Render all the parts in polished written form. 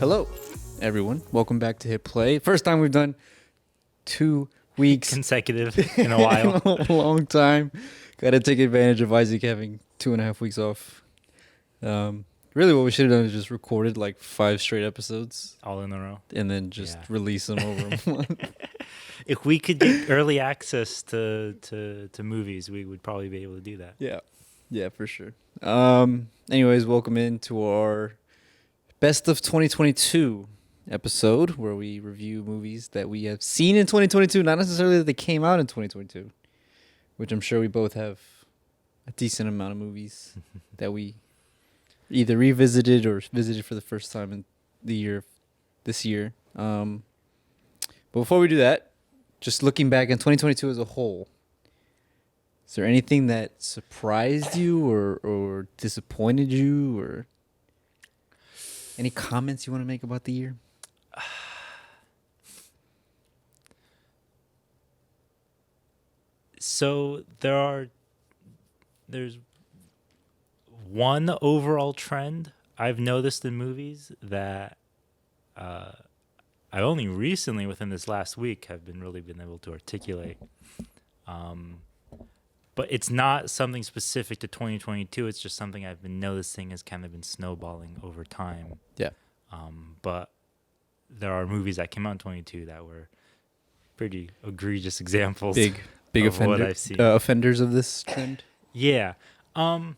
Hello, everyone. Welcome back to Hit Play. First time we've done 2 weeks consecutive in a while. in a long time. Got to take advantage of Isaac having 2.5 weeks off. Really, what we should have done is just recorded like 5 straight episodes All in a row. and then just release them over a month. If we could get early access to movies, we would probably be able to do that. Yeah, for sure. Anyways, welcome into our Best of 2022 episode where we review movies that we have seen in 2022, not necessarily that they came out in 2022, which I'm sure we both have a decent amount of movies that we either revisited or visited for the first time in this year. But before we do that, just looking back in 2022 as a whole, is there anything that surprised you or disappointed you, or any comments you want to make about the year? So there's one overall trend I've noticed in movies that I only recently, within this last week, have been able to articulate. But it's not something specific to 2022. It's just something I've been noticing has kind of been snowballing over time. Yeah. But there are movies that came out in 22 that were pretty egregious examples. Big of what I've seen. Offenders of this trend. Yeah. But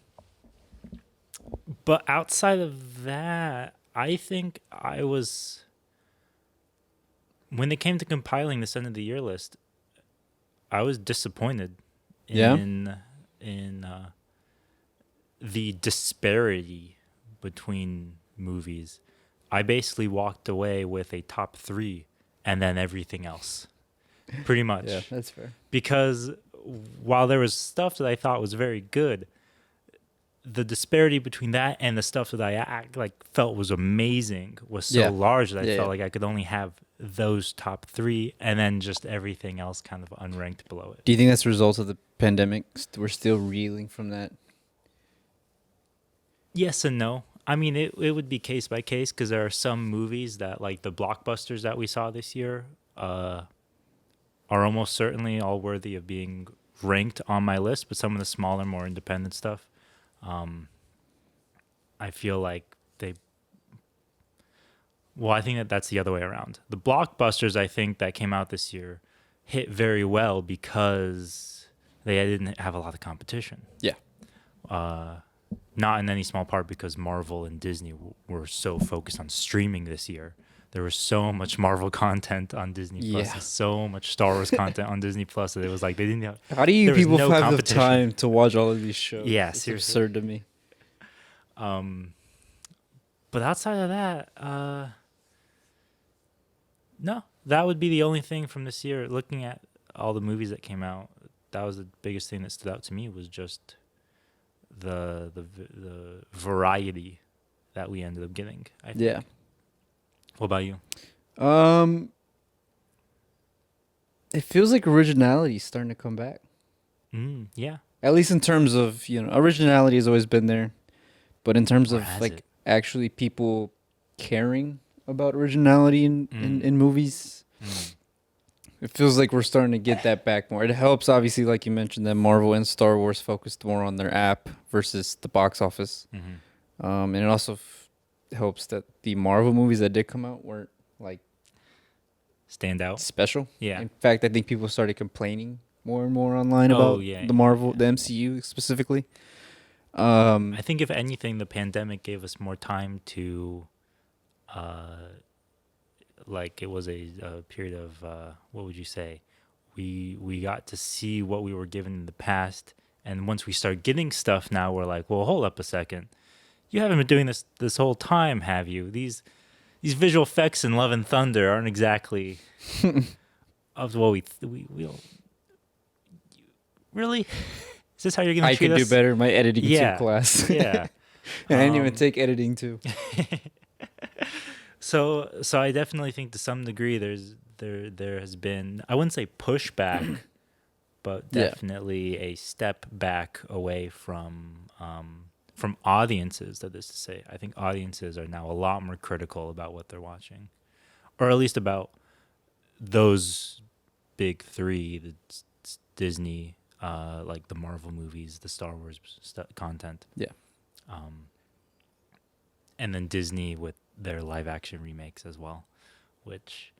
outside of that, I think when it came to compiling this end of the year list, I was disappointed in the disparity between movies. I basically walked away with a top 3 and then everything else. Pretty much. Yeah, that's fair. Because while there was stuff that I thought was very good, the disparity between that and the stuff that I felt was amazing was so large that I felt like I could only have those top 3 and then just everything else kind of unranked below it. Do you think that's a result of the pandemic? We're still reeling from that? Yes and no. I mean, it would be case by case, because there are some movies that, like the blockbusters that we saw this year, are almost certainly all worthy of being ranked on my list, but some of the smaller, more independent stuff, I feel like I think that's the other way around. The blockbusters, I think, that came out this year hit very well because they didn't have a lot of competition. Yeah. Not in any small part because Marvel and Disney were so focused on streaming this year. There was so much Marvel content on Disney Plus, and so much Star Wars content on Disney Plus that it was like they didn't have. How do you people have the time to watch all of these shows? Yeah, it's seriously. absurd to me. But outside of that, no, that would be the only thing from this year. Looking at all the movies that came out, that was the biggest thing that stood out to me, was just the variety that we ended up getting, I think. Yeah. What about you? It feels like originality is starting to come back. Yeah. At least in terms of, originality has always been there. But in terms of actually people caring about originality in movies, it feels like we're starting to get that back more. It helps, obviously, like you mentioned, that Marvel and Star Wars focused more on their app versus the box office. And it also helps that the Marvel movies that did come out weren't stand out special. Yeah. In fact, I think people started complaining more and more online about the Marvel, the MCU specifically. I think if anything, the pandemic gave us more time to, it was a period of, what would you say? We got to see what we were given in the past, and once we start getting stuff now, we're like, well, hold up a second. You haven't been doing this whole time, have you? These visual effects in Love and Thunder aren't exactly of what we don't. Really? Is this how you're going to treat us? I could do better in my editing 2 class. Yeah. I didn't even take editing 2. So I definitely think to some degree there has been, I wouldn't say pushback, but definitely a step back away from from audiences, that is to say, I think audiences are now a lot more critical about what they're watching, or at least about those big three: Disney, like the Marvel movies, the Star Wars content, Yeah. and then Disney with their live action remakes as well, which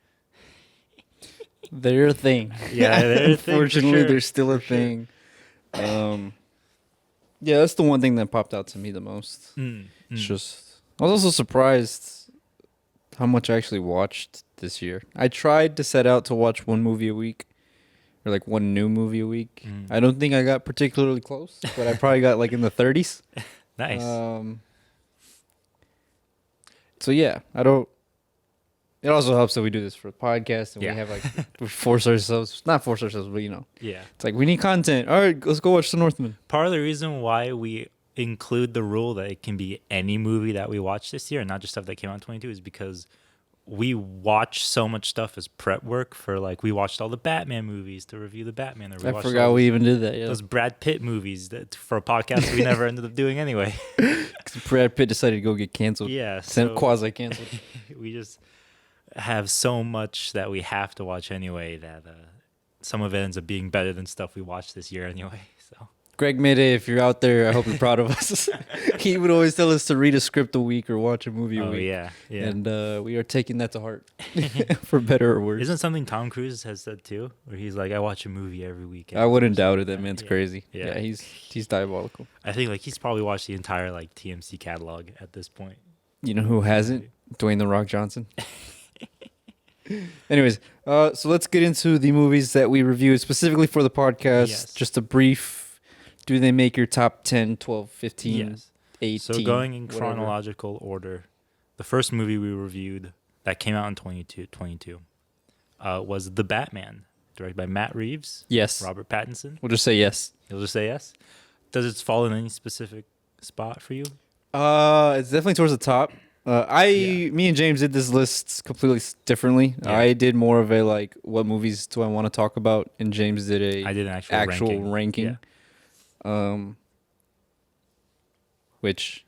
They're a thing. yeah, they're a thing for Unfortunately, sure, they're still a for sure. thing. Yeah, that's the one thing that popped out to me the most. It's just, I was also surprised how much I actually watched this year. I tried to set out to watch one movie a week, or like one new movie a week. I don't think I got particularly close, but I probably got like in the 30s. Nice. So yeah, I don't. It also helps that we do this for the podcast and Yeah. we have like we force ourselves, not force ourselves, but Yeah. it's like we need content. All right, let's go watch The Northman. Part of the reason why we include the rule that it can be any movie that we watch this year and not just stuff that came out in 22 is because we watch so much stuff as prep work for, like, we watched all the Batman movies to review the Batman. Or we I watched forgot all we even did that. Yeah, those Brad Pitt movies that for a podcast we never ended up doing anyway. 'cause Brad Pitt decided to go get canceled. Yeah. So Quasi canceled. we just have so much that we have to watch anyway that some of it ends up being better than stuff we watched this year anyway. So Greg Mayday, if you're out there, I hope you're proud of us. He would always tell us to read a script a week or watch a movie a week. yeah. And we are taking that to heart, for better or worse. Isn't something Tom Cruise has said too, where he's like, I watch a movie every week. I wouldn't doubt it. That man's Yeah. crazy. Yeah. Yeah, he's diabolical. I think like he's probably watched the entire like TMC catalog at this point. You know who hasn't? Dwayne The Rock Johnson. Anyways, so let's get into the movies that we reviewed specifically for the podcast. Yes. Just a brief, do they make your top 10, 12, 15, Yes. 18? So going in whatever? chronological order, the first movie we reviewed that came out in 22 was The Batman, directed by Matt Reeves, Yes. Robert Pattinson. We'll just say yes. You'll just say yes. Does it fall in any specific spot for you? It's definitely towards the top. Yeah. Me and James did this list completely differently. Yeah. I did more of a like, what movies do I want to talk about, and James did I did an actual ranking. Yeah. Which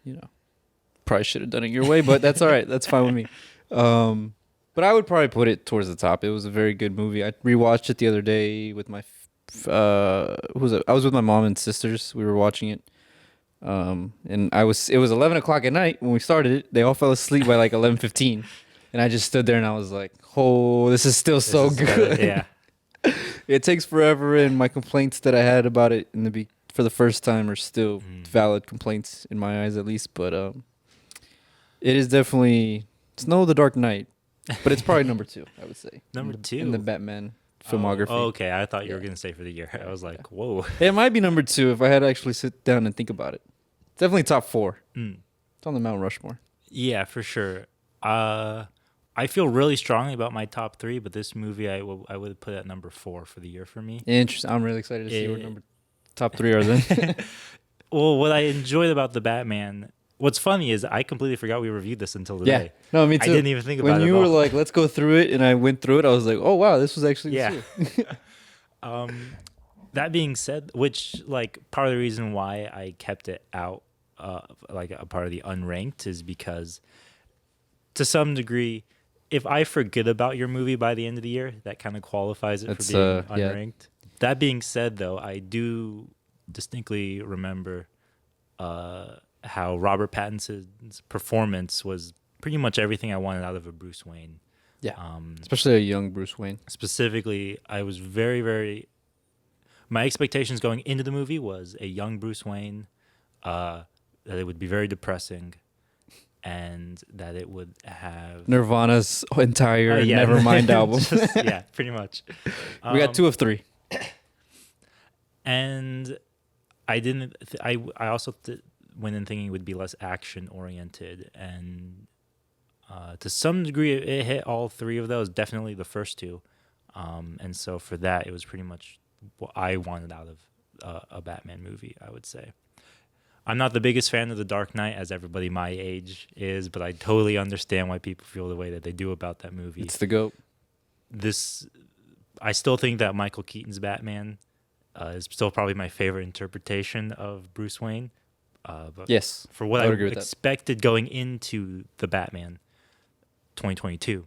probably should have done it your way, but that's all right. That's fine with me. But I would probably put it towards the top. It was a very good movie. I rewatched it the other day with my who was it? I was with my mom and sisters. We were watching it. And it was 11 o'clock at night when we started it. They all fell asleep by like 11:15, and I just stood there and I was like, "Oh, this is still so good." Yeah. It takes forever, and my complaints that I had about it for the first time are still valid complaints in my eyes, at least. But it is definitely, it's no The Dark Knight, but it's probably number 2, I would say. Number in 2? the Batman filmography. Oh, okay. I thought you were Yeah. going to say for the year. I was like, whoa. It might be number 2 if I had to actually sit down and think about it. It's definitely top 4. Mm. It's on the Mount Rushmore. Yeah, for sure. I feel really strongly about my top 3, but this movie I would put at number 4 for the year for me. Interesting. I'm really excited to see what top 3 are then. Well, what I enjoyed about the Batman, what's funny is I completely forgot we reviewed this until today. Yeah. No, me too. I didn't even think about when it. you at were all. like, let's go through it, and I went through it, I was like, oh, wow, this was actually Yeah. this year. That being said, which like part of the reason why I kept it out, like a part of the unranked, is because to some degree, if I forget about your movie by the end of the year, that kind of qualifies it That's, for being yeah. unranked. That being said, though, I do distinctly remember how Robert Pattinson's performance was pretty much everything I wanted out of a Bruce Wayne. Yeah. Especially a young Bruce Wayne. Specifically, I was very, very... My expectations going into the movie was a young Bruce Wayne, that it would be very depressing, and that it would have... Nirvana's entire yeah. Nevermind album. Yeah, pretty much. We got 2 of 3. And I didn't... I also went in thinking it would be less action-oriented, and to some degree, it hit all 3 of those, definitely the first 2. And so for that, it was pretty much what I wanted out of a Batman movie, I would say. I'm not the biggest fan of The Dark Knight, as everybody my age is, but I totally understand why people feel the way that they do about that movie. It's the GOAT. I still think that Michael Keaton's Batman is still probably my favorite interpretation of Bruce Wayne. But Yes, for what I I would agree with that. expected going into the Batman 2022,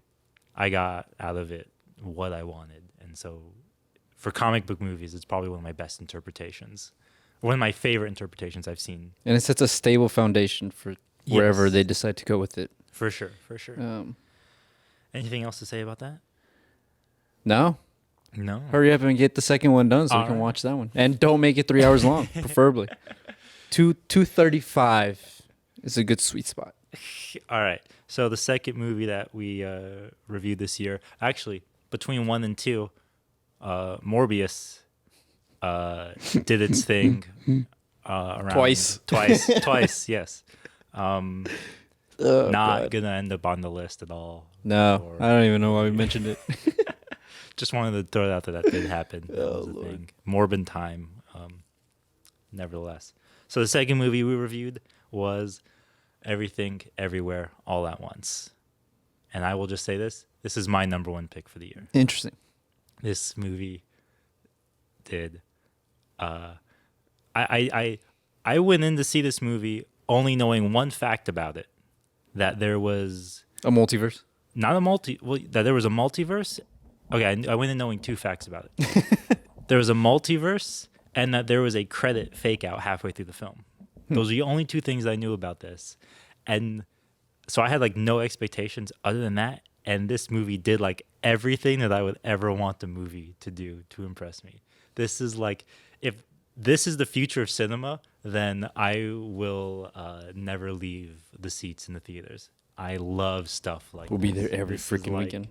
I got out of it what I wanted. And so for comic book movies, it's probably one of my best interpretations. One of my favorite interpretations I've seen. And it sets a stable foundation for wherever Yes. they decide to go with it. For sure, for sure. Anything else to say about that? No, No. hurry up and get the second one done so we All can right. watch that one. And don't make it 3 hours long, preferably. 2:35 is a good sweet spot. All right. So the second movie that we reviewed this year, actually between 1 and 2, Morbius did its thing around Twice. twice. Yes. Oh, Not God. gonna end up on the list at all. No, Or- I don't even know why we mentioned it. Just wanted to throw it out there that did happen. That Oh, was a Lord. thing. Morbid time. Nevertheless. So the second movie we reviewed was Everything, Everywhere, All at Once. And I will just say this. This is my number one pick for the year. Interesting. This movie did. I went in to see this movie only knowing one fact about it. That there was A multiverse. not a that there was a multiverse. Okay, I went in knowing two facts about it. There was a multiverse and that there was a credit fake out halfway through the film. Those are the only two things I knew about this. And so I had like no expectations other than that. And this movie did like everything that I would ever want the movie to do to impress me. This is like, if this is the future of cinema, then I will never leave the seats in the theaters. I love stuff like We'll be this. there every This is freaking like- weekend.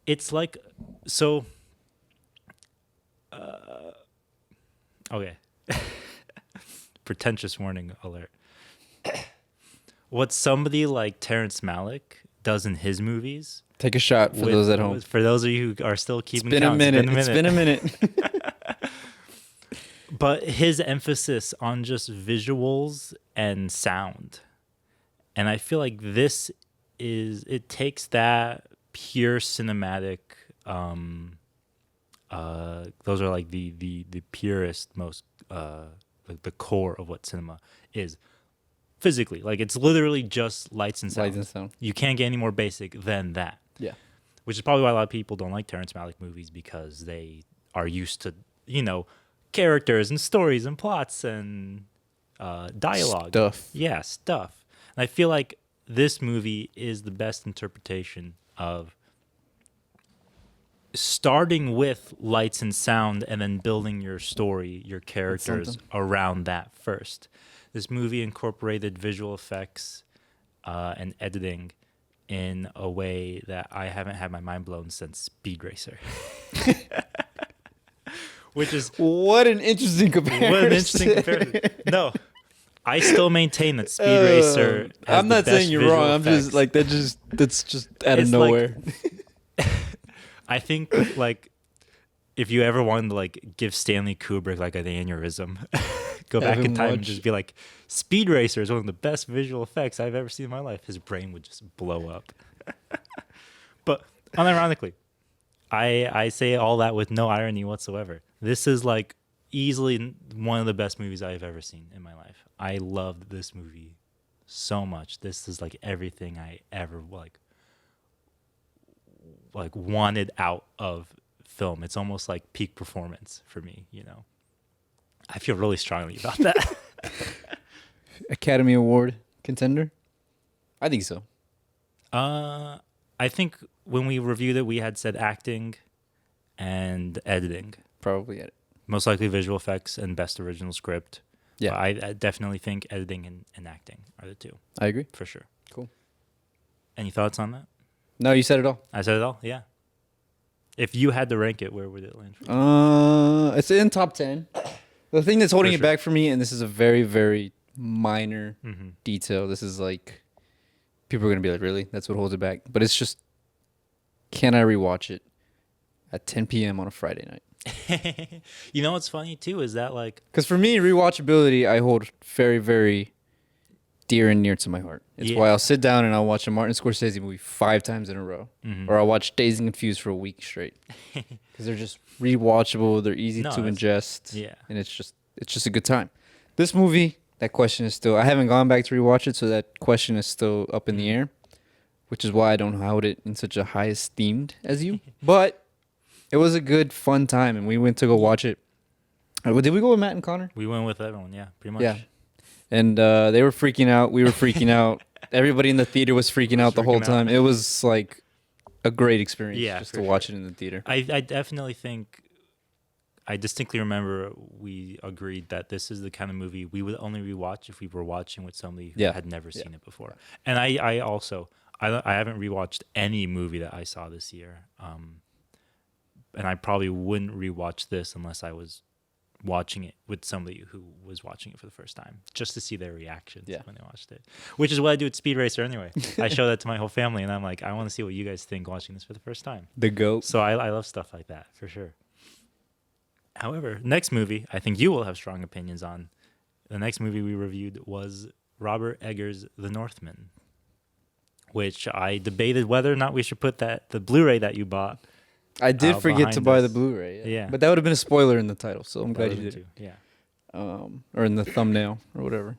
It's like, so, okay. Pretentious warning alert. What somebody like Terrence Malick does in his movies. Take a shot for those at home. For those of you who are still keeping It's been a count, minute. It's been a minute. But his emphasis on just visuals and sound. And I feel like this is, it takes that pure cinematic, those are like the purest, most, like the core of what cinema is physically. Like it's literally just lights and sound. Lights and sound. You can't get any more basic than that. Yeah. Which is probably why a lot of people don't like Terrence Malick movies, because they are used to, characters and stories and plots and dialogue. Stuff. Yeah, stuff. And I feel like this movie is the best interpretation of starting with lights and sound and then building your story, your characters something. around that first. This movie incorporated visual effects and editing in a way that I haven't had my mind blown since Speed Racer. Which is What an interesting comparison. what an interesting comparison. No, I still maintain that Speed Racer has I'm the not saying best you're visual wrong. I'm just effects. like that's just out of It's like- nowhere. I think like if you ever wanted to like give Stanley Kubrick like an aneurysm, go back Have in him time and watch- just be like, Speed Racer is one of the best visual effects I've ever seen in my life. His brain would just blow up. But unironically, I say all that with no irony whatsoever. This is like easily one of the best movies I've ever seen in my life. I loved this movie so much. This is like everything I ever like wanted out of film. It's almost like peak performance for me, I feel really strongly about that. Academy Award contender? I think so. I think when we reviewed it, we had said acting and editing. Probably at it. Most likely visual effects and best original script. Yeah. But I definitely think editing and acting are the two, I agree. for sure. Cool. Any thoughts on that? No, you said it all. I said it all? Yeah. If you had to rank it, where would it land for you? It's in top 10. The thing that's holding For it sure. back for me, and this is a very, very minor Mm-hmm. detail. This is like, people are going to be like, really? That's what holds it back. But it's just, can I rewatch it at 10 p.m. on a Friday night? You know what's funny too is that like Because for me, rewatchability, I hold very, very dear and near to my heart. It's Yeah. why I'll sit down and I'll watch a Martin Scorsese movie 5 times in a row. Mhm. Or I'll watch Dazed and Confused for a week straight. Because they're just rewatchable. They're easy No, to that's- ingest. yeah. And it's just it's just a good time. This movie, that question is still. I haven't gone back to rewatch it, so that question is still up in the air, which is why I don't hold it in such a high esteemed as you. But it was a good, fun time, and we went to go watch it. Did we go with Matt and Connor? We went with everyone, yeah, pretty much. Yeah. And they were freaking out. We were freaking out. Everybody in the theater was freaking out the whole time. It was like a great experience just to watch it in the theater. I definitely think, I distinctly remember we agreed that this is the kind of movie we would only rewatch if we were watching with somebody who had never seen it before. And I also, I haven't rewatched any movie that I saw this year. And I probably wouldn't rewatch this unless I was watching it with somebody who was watching it for the first time, just to see their reactions when they watched it, which is what I do at Speed Racer anyway. I show that to my whole family, and I'm like, I want to see what you guys think watching this for the first time. The GOAT. So I love stuff like that, for sure. However, next movie, I think you will have strong opinions on. The next movie we reviewed was Robert Eggers' The Northman, which I debated whether or not we should put the Blu-ray that you bought. I did forget to buy the Blu-ray. Yeah. But that would have been a spoiler in the title, so I'm glad you did. Yeah. Or in the thumbnail or whatever.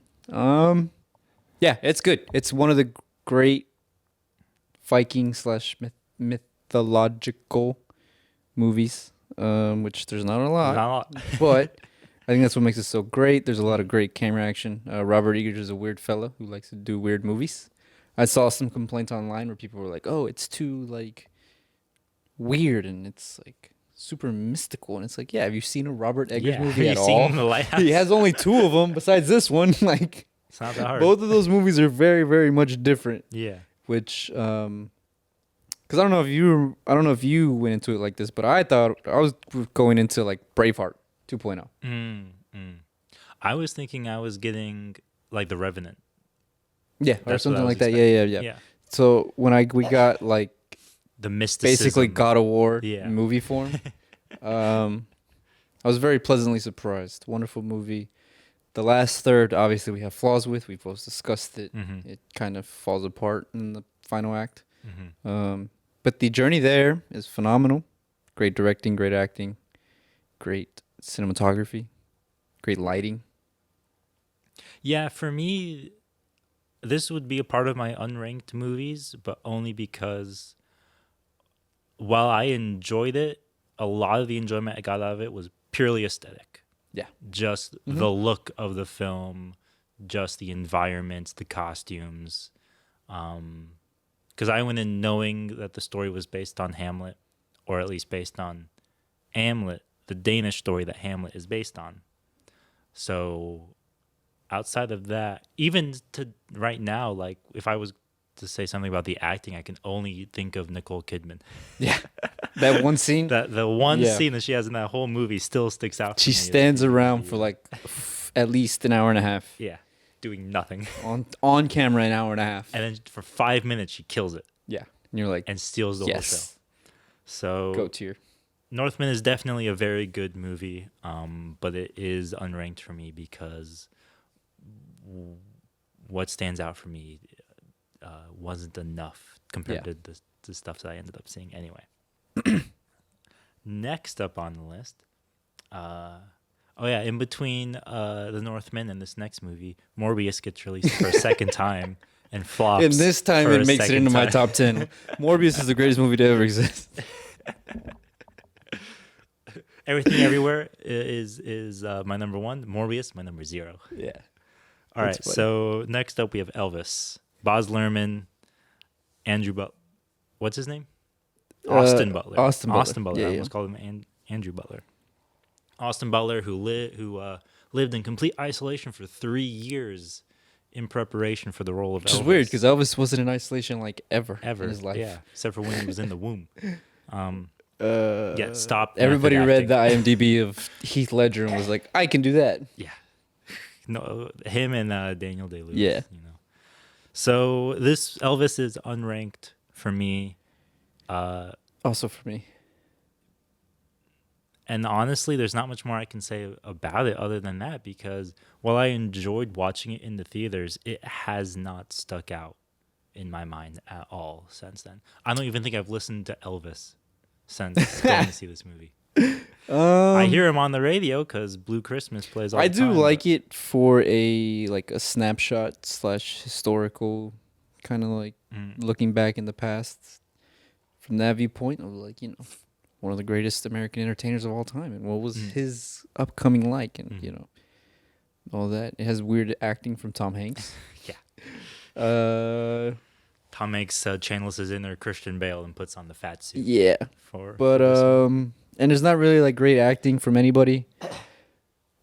Yeah, it's good. It's one of the great Viking / mythological movies, which there's not a lot. Not a lot. But I think that's what makes it so great. There's a lot of great camera action. Robert Eggers is a weird fella who likes to do weird movies. I saw some complaints online where people were like, "Oh, it's too like weird and it's like super mystical," and it's like, yeah, have you seen a Robert Eggers movie at all? The Lighthouse? He has only 2 of them besides this one. Like, it's not that hard. Both of those movies are very, very much different. Yeah. Which, because I don't know if you went into it like this, but I thought I was going into like Braveheart 2.0. I was thinking I was getting like The Revenant. Yeah, or something like that. Yeah. So when we got like the mysticism, basically God of War movie form. I was very pleasantly surprised. Wonderful movie. The last third, obviously, we have flaws with. We've both discussed it. It kind of falls apart in the final act. But the journey there is phenomenal. Great directing, great acting, great cinematography, great lighting. Yeah, for me, this would be a part of my unranked movies, but only because while I enjoyed it, a lot of the enjoyment I got out of it was purely aesthetic. Yeah. Just the look of the film, just the environments, the costumes. Because I went in knowing that the story was based on Hamlet, or at least based on Hamlet, the Danish story that Hamlet is based on. So outside of that, even to right now, like if I was to say something about the acting, I can only think of Nicole Kidman. Yeah, that one scene. The one scene that she has in that whole movie still sticks out. She stands around for like at least an hour and a half. Yeah, doing nothing on camera, an hour and a half, and then for 5 minutes she kills it. Yeah, and you're like, and steals the whole show. So go tier. Northman is definitely a very good movie, but it is unranked for me because what stands out for me wasn't enough compared to the stuff that I ended up seeing anyway. Next up on the list, in between The Northman and this next movie, Morbius gets released for a second time and flops. And this time it makes it into my top 10. Morbius is the greatest movie to ever exist. Everything Everywhere is my number 1. Morbius, my number 0. Yeah. All right. So next up we have Elvis. Baz Luhrmann, Andrew Butler. What's his name? Austin Butler. Austin Butler. I almost called him Andrew Butler. Austin Butler, who lived in complete isolation for 3 years in preparation for the role of Elvis. Which is weird because Elvis wasn't in isolation like ever in his life. Yeah, except for when he was in the womb. Stop. Everybody read the IMDb of Heath Ledger and was like, I can do that. Yeah. No, him and Daniel Day-Lewis. Yeah. You know. So this Elvis is unranked for me. Also for me. And honestly, there's not much more I can say about it other than that, because while I enjoyed watching it in the theaters, it has not stuck out in my mind at all since then. I don't even think I've listened to Elvis since going to see this movie. I Um, hear him on the radio because Blue Christmas plays all I the do time. like it for a snapshot slash historical kind of like Mm, looking back in the past from that viewpoint of like one of the greatest American entertainers of all time and what was mm, his upcoming like and mm. all that. It has weird acting from Tom Hanks. Yeah. Uh, Tom makes channels his inner Christian Bale and puts on the fat suit yeah, for but this movie. and there's not really like great acting from anybody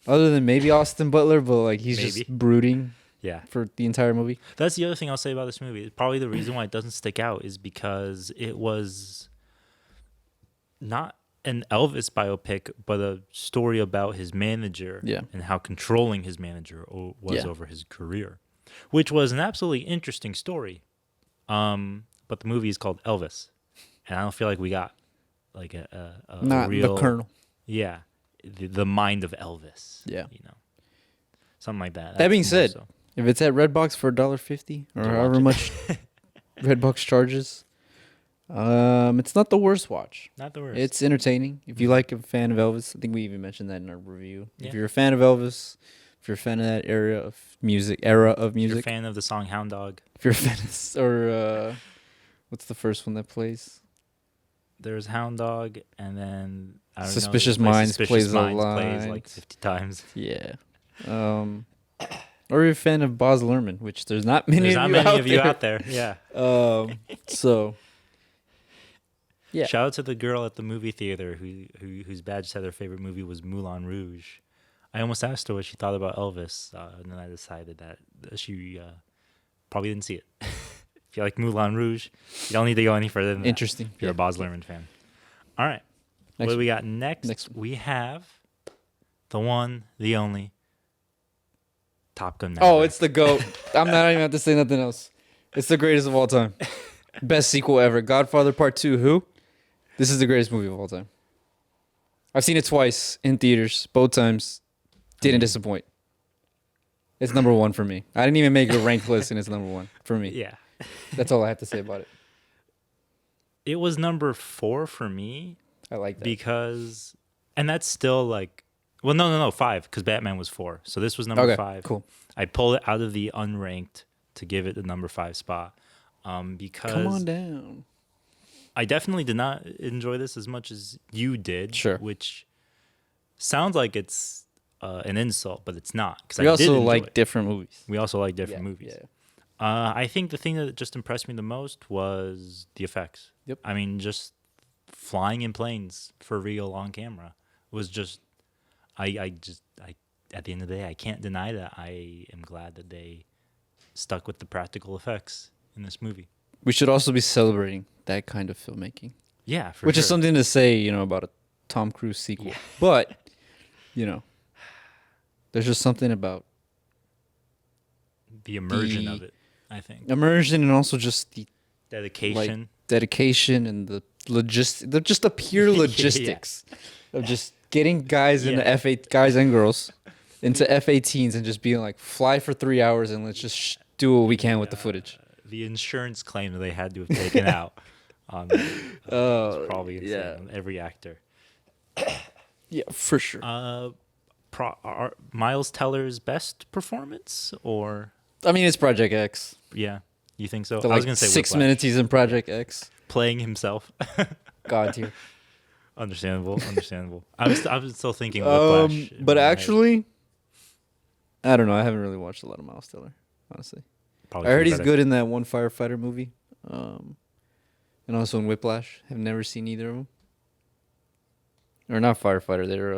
other than maybe Austin Butler, but like he's Maybe. just brooding Yeah. for the entire movie. That's the other thing I'll say about this movie. Probably the reason why it doesn't stick out is because it was not an Elvis biopic, but a story about his manager Yeah. and how controlling his manager was Yeah. over his career, which was an absolutely interesting story. But the movie is called Elvis, and I don't feel like we got like a Not real the Colonel. yeah, the mind of Elvis. Yeah. Something like that. That being That's more said, so. if it's at Redbox for $1.50 or Go however watch much Redbox charges, it's not the worst watch. Not the worst. It's entertaining. If you like a fan of Elvis, I think we even mentioned that in our review. Yeah. If you're a fan of Elvis, if you're a fan of that era of music, If you're a if fan of the song Hound Dog, you're a fan of, or what's the first one that plays? there's Hound Dog, and then I don't Suspicious know, Minds Suspicious plays a Minds lot. plays like 50 times. Yeah. Or you're a fan of Boz Lerman, which there's not many There's of not you many out of you there. out there. Yeah. So yeah. Shout out to the girl at the movie theater whose badge said her favorite movie was Moulin Rouge. I almost asked her what she thought about Elvis, and then I decided that she probably didn't see it. If you like Moulin Rouge, you don't need to go any further than that. Interesting. If you're a Boz Lerman fan. All right. Next What do we one. got next? Next one. We have the one, the only Top Gun. Oh, Maverick. it's the GOAT. I'm not even have to say nothing else. It's the greatest of all time. Best sequel ever. Godfather Part 2. Who? This is the greatest movie of all time. I've seen it twice in theaters. Both times. Didn't disappoint. It's number one for me. I didn't even make a ranked list, and it's number one for me. Yeah. That's all I have to say about it. It was number 4 for me I like that. because, and that's still like, well, no, 5 because Batman was 4. So this was number Okay, 5. cool. I pulled it out of the unranked to give it the number 5 spot because Come on down. I definitely did not enjoy this as much as you did. Sure. Which sounds like it's an insult, but it's not. Because We I also did enjoy like it. different movies. We also like different movies. Yeah. I think the thing that just impressed me the most was the effects. Yep. I mean, just flying in planes for real on camera was just. I at the end of the day, I can't deny that I am glad that they stuck with the practical effects in this movie. We should also be celebrating that kind of filmmaking. Yeah, for Which sure. is something to say, about a Tom Cruise sequel. Yeah. But, there's just something about The immersion the- of it, I think. immersion and also just the Dedication. dedication and the just the pure Yeah. logistics of just getting guys into Yeah. F8 guys and girls into F18s and just being like, fly for 3 hours and let's just do what we can with the footage. The insurance claim that they had to have taken out on was probably insane yeah. on every actor. Yeah, for sure. Miles Teller's best performance, or I mean, it's Project X. yeah, you think so? The I was like gonna say 6 Whiplash. minutes he's in Project X. Playing himself. God tier. Understandable. I was still thinking Whiplash. in But my head. actually, I don't know. I haven't really watched a lot of Miles Teller, honestly. Probably I heard feel he's better. good in that one firefighter movie, and also in Whiplash. Have never seen either of them. Or not firefighter. They're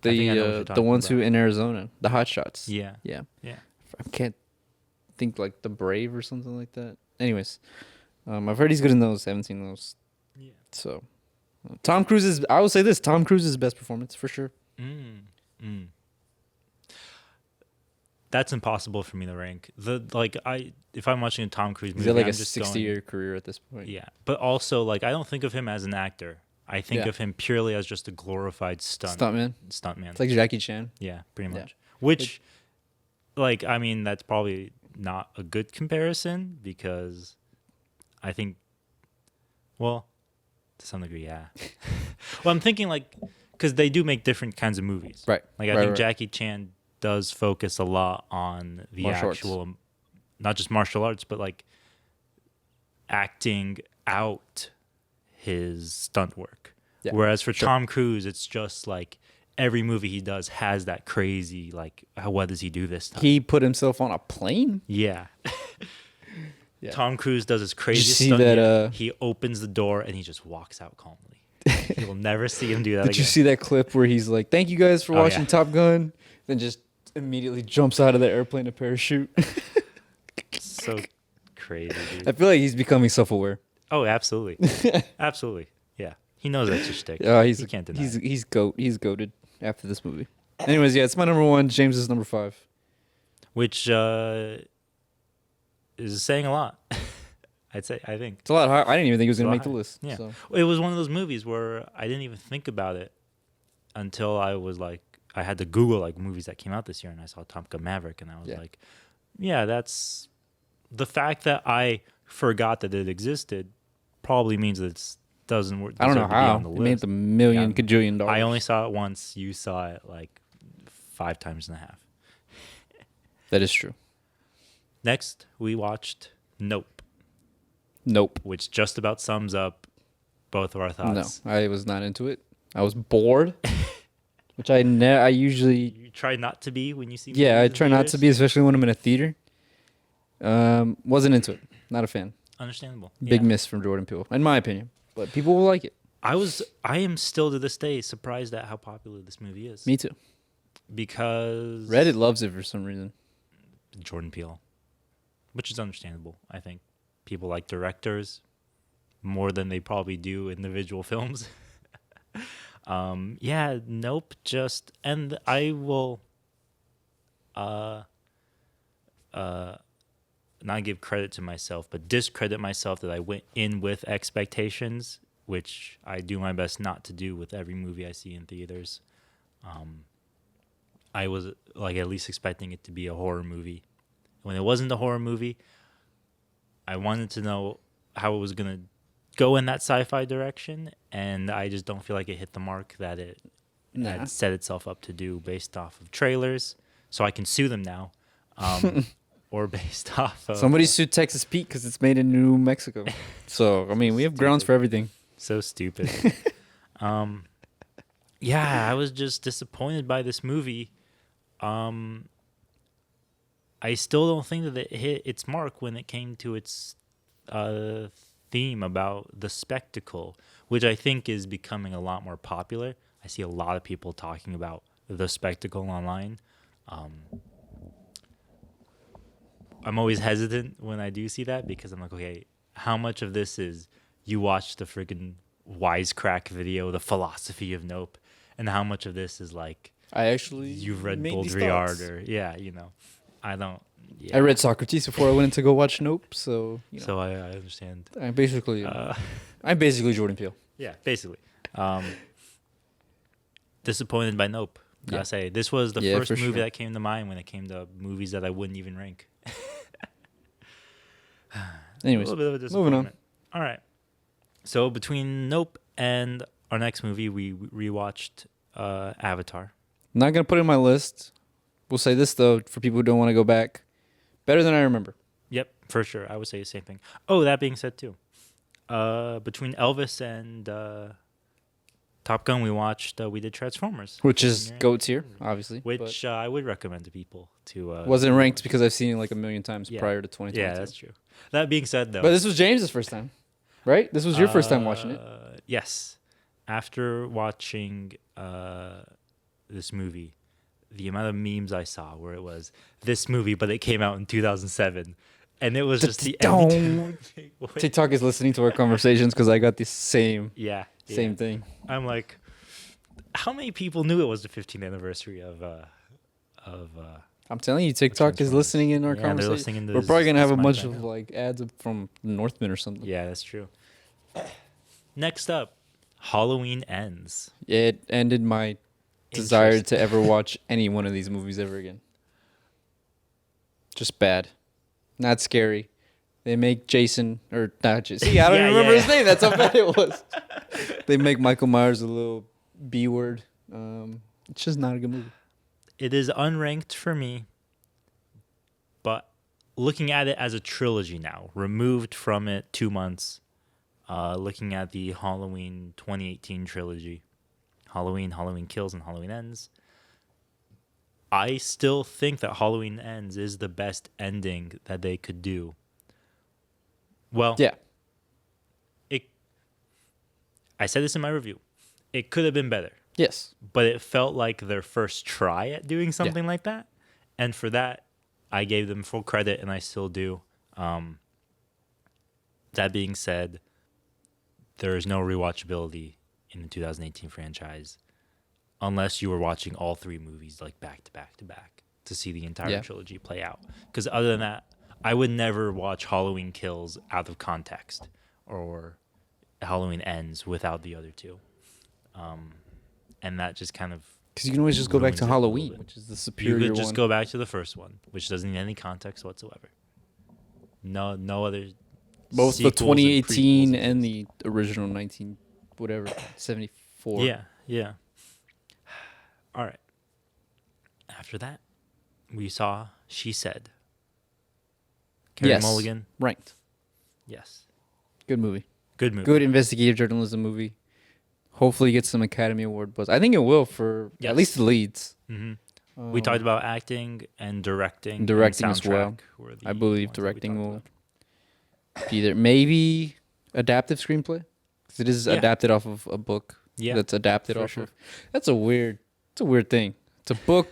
I think I know what you're the talking ones about. who in Arizona, the Hot Shots. Yeah. Yeah. Yeah. I can't think like the Brave or something like that. Anyways, I've heard he's good in those. Haven't seen those. Yeah. So, Tom Cruise is. I will say this: Tom Cruise's best performance for sure. That's impossible for me to rank. If I'm watching a Tom Cruise movie, He's got like I'm a just 60-year career at this point. Yeah, but also like I don't think of him as an actor. I think Yeah. of him purely as just a glorified Stuntman. stuntman. It's like Jackie Chan. Yeah, pretty Yeah. much. Which, I mean, that's probably not a good comparison because I think, well, To some degree, yeah. Well, I'm thinking like, because they do make different kinds of movies. Right. Like I Right, think right. Jackie Chan does focus a lot on the Martial arts. actual, not just martial arts, but like acting out his stunt work. Yeah, Whereas for sure. Tom Cruise, it's just like every movie he does has that crazy like, what does he do this time? He put himself on a plane. Yeah. Yeah. Tom Cruise does his craziest see stunt that, yet. He opens the door and he just walks out calmly. You'll never see him do that Did again. you see that clip where he's like, "Thank you guys for Oh, watching yeah. Top Gun," then just immediately jumps out of the airplane to parachute? So crazy, dude. I feel like he's becoming self-aware. Oh, absolutely. Absolutely. Yeah. He knows that's a shtick. He can't deny he's it. he's goated after this movie. Anyways, yeah, it's my number one. James is number 5. Which is saying a lot. I think. It's a lot higher. I didn't even think it was It's a gonna lot make the higher. list. Yeah. So. It was one of those movies where I didn't even think about it until I was like, I had to Google like movies that came out this year, and I saw Top Gun Maverick, and I was Yeah. like, yeah, that's the fact that I forgot that it existed probably means that it doesn't work. I don't know deserve to be how on the it made list. the million Yeah. gajillion dollars. I only saw it once. You saw it like 5 times and a half. That is true. Next, we watched Nope, Nope. which just about sums up both of our thoughts. No, I was not into it. I was bored, which I usually You try not to be when you see. I movies in try not to theaters? be, especially when I'm in a theater. Wasn't into it. Not a fan. Understandable. Big Yeah. miss from Jordan Peele, in my opinion. But people will like it. I am still to this day surprised at how popular this movie is. Me too. Because Reddit loves it for some reason. Jordan Peele, which is understandable. I think people like directors more than they probably do individual films. Yeah, Nope. Just and I will, not give credit to myself, but discredit myself that I went in with expectations, which I do my best not to do with every movie I see in theaters. I was like at least expecting it to be a horror movie. When it wasn't a horror movie, I wanted to know how it was going to go in that sci-fi direction, and I just don't feel like it hit the mark that it Nah. had set itself up to do based off of trailers. So I can sue them now. Or based off of Somebody sued Texas Pete because it's made in New Mexico. So I mean, we have grounds for everything. so stupid. Yeah, I was just disappointed by this movie. I still don't think that it hit its mark when it came to its theme about the spectacle, which I think is becoming a lot more popular. I see a lot of people talking about the spectacle online. I'm always hesitant when I do see that because I'm like, okay, how much of this is you watch the freaking wisecrack video, the philosophy of Nope, and how much of this is like I actually you've read made these Baudrillard thoughts. or I don't. Yeah. I read Socrates before I went in to go watch Nope. So So I understand. I'm basically Jordan Peele. Yeah, basically. Disappointed by Nope. Gotta Yeah. say, this was the Yeah, first for movie sure. that came to mind when it came to movies that I wouldn't even rank. Anyways, a little bit of a moving on. disappointment. All right. So between Nope and our next movie, we rewatched Avatar. Not gonna put it in my list. We'll say this though, for people who don't want to go back, better than I remember. Yep, for sure. I would say the same thing. Oh, that being said, too, between Elvis and Top Gun, we did Transformers, Which is Yeah. goats here, obviously. which I would recommend to people to. wasn't ranked because I've seen it like a million times Yeah. prior to 2022. Yeah, that's true. That being said, though, But this was James's first time, right? This was your first time watching it. Yes. After watching this movie, the amount of memes I saw where it was this movie, but it came out in 2007, and it was just the Don't. Wait. TikTok is listening to our conversations because I got the same Yeah, thing. I'm like, how many people knew it was the 15th anniversary of I'm telling you, TikTok is Transformers. listening in our Yeah, they're conversation. listening to We're this- probably gonna have this a mic bunch right of now. like ads from Northman or something. Yeah, that's true. Next up, Halloween Ends. It ended my desire Interest- to ever watch any one of these movies ever again. Just bad. Not scary. They make Jason or not Jason. See, I don't Yeah, even remember yeah, his name. That's how bad it was. They make Michael Myers a little B word. It's just not a good movie. It is unranked for me, but looking at it as a trilogy now, removed from it 2 months, looking at the Halloween 2018 trilogy, Halloween, Halloween Kills, and Halloween Ends, I still think that Halloween Ends is the best ending that they could do. Well, Yeah. I said this in my review. It could have been better, Yes. but it felt like their first try at doing something like that. And for that, I gave them full credit, and I still do. That being said, there is no rewatchability in the 2018 franchise unless you were watching all three movies like back to back to back to see the entire trilogy play out. Because other than that, I would never watch Halloween Kills out of context or Halloween Ends without the other two. And that just kind of Because you can always just go back ruins to it a little Halloween, bit. which is the You superior could just one. go back to the first one, which doesn't need any context whatsoever. No other. Both the sequels 2018 prequels and exist. the original 74. Yeah. All right. After that, we saw She Said. Carey Yes. Mulligan. Ranked. Yes. Good movie. Good movie. Good investigative journalism movie. Hopefully get some Academy Award buzz. I think it will for Yes. at least the leads. Mm-hmm. We talked about acting and directing. Directing and as well. were the I believe ones that we directing talked will about. be there. Maybe adaptive screenplay. Because it is adapted off of a book. Yeah. That's adapted for off sure. of. It's a weird thing. It's a book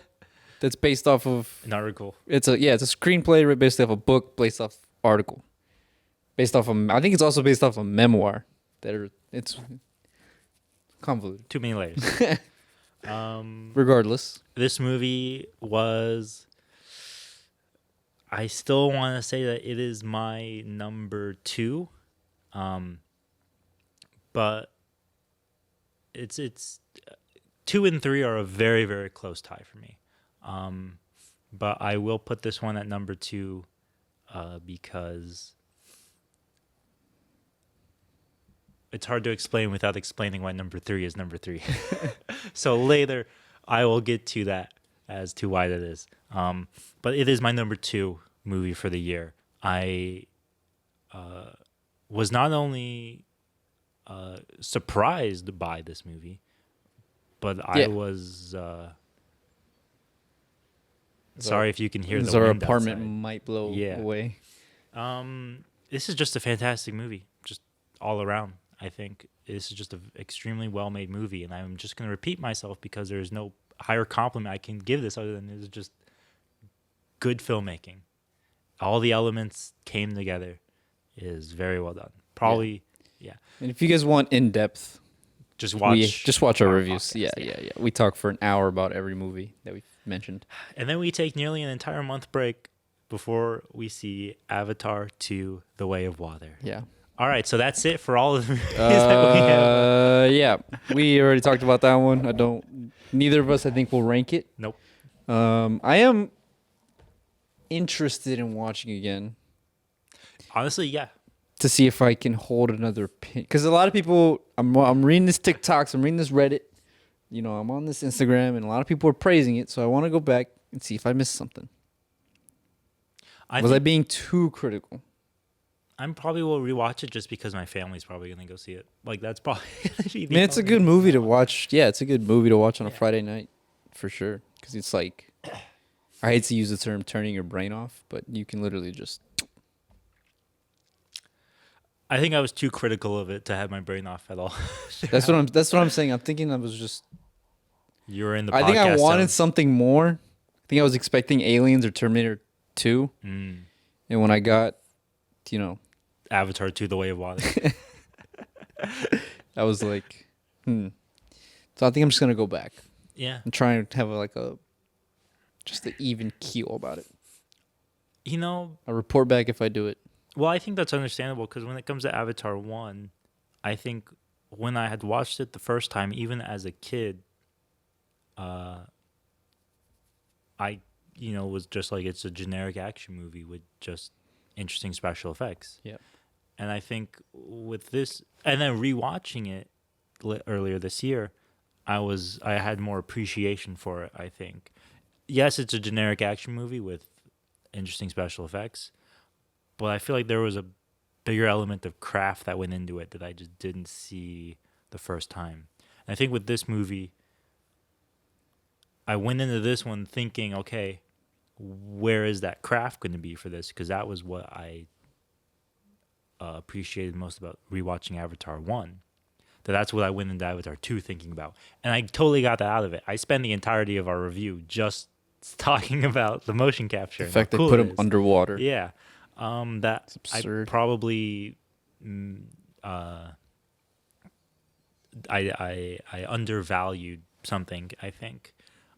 that's based off of. An article. It's a screenplay based off a book based off article. Based off I think it's also based off a memoir. It's convoluted. Too many layers. Regardless. This movie was. I still want to say that it is my number 2, but it's 2 and 3 are a very, very close tie for me. But I will put this one at number 2 because it's hard to explain without explaining why number 3 is number 3. So later I will get to that as to why that is. But it is my number 2 movie for the year. I was not only surprised by this movie, but I was sorry if you can hear the our wind apartment outside. might blow away. This is just a fantastic movie, just all around. I think this is just an extremely well-made movie, and I'm just going to repeat myself because there's no higher compliment I can give this other than it's just good filmmaking. All the elements came together. It is very well done. Probably, yeah. And if you guys want in depth, Just watch our reviews. podcast, Yeah. We talk for an hour about every movie that we've mentioned. And then we take nearly an entire month break before we see Avatar 2: The Way of Water. Yeah. All right, so that's it for all of the movies that we have. Yeah. We already talked about that one. Neither of us, I think, will rank it. Nope. I am interested in watching again Honestly, yeah. to see if I can hold another pin. Because a lot of people, I'm reading this TikToks, I'm reading this Reddit, I'm on this Instagram, and a lot of people are praising it. So I want to go back and see if I missed something. Was I being too critical? I probably will rewatch it just because my family's probably gonna go see it. Like that's probably. Man, it's a good movie to watch. Yeah, it's a good movie to watch on a Friday night, for sure. Because it's like, I hate to use the term turning your brain off, but you can literally just. I think I was too critical of it to have my brain off at all. That's what I'm saying. I'm thinking I was just. You were in the. I think I podcast wanted zone. something more. I think I was expecting Aliens or Terminator 2, and when I got, Avatar 2: The Way of Water. I was like, So I think I'm just gonna go back. Yeah. I'm trying to have just an even keel about it. I'll report back if I do it. Well, I think that's understandable because when it comes to Avatar 1, I think when I had watched it the first time, even as a kid, I was just like, it's a generic action movie with just interesting special effects. Yep. And I think with this, and then rewatching it earlier this year, I had more appreciation for it. I think, yes, it's a generic action movie with interesting special effects, but I feel like there was a bigger element of craft that went into it that I just didn't see the first time. And I think with this movie, I went into this one thinking, okay, where is that craft going to be for this? Because that was what I appreciated most about rewatching Avatar 1. That's what I went into Avatar 2 thinking about. And I totally got that out of it. I spent the entirety of our review just talking about the motion capture. The fact they cool put it them is. underwater. Yeah. That It's absurd. I probably I undervalued something, I think.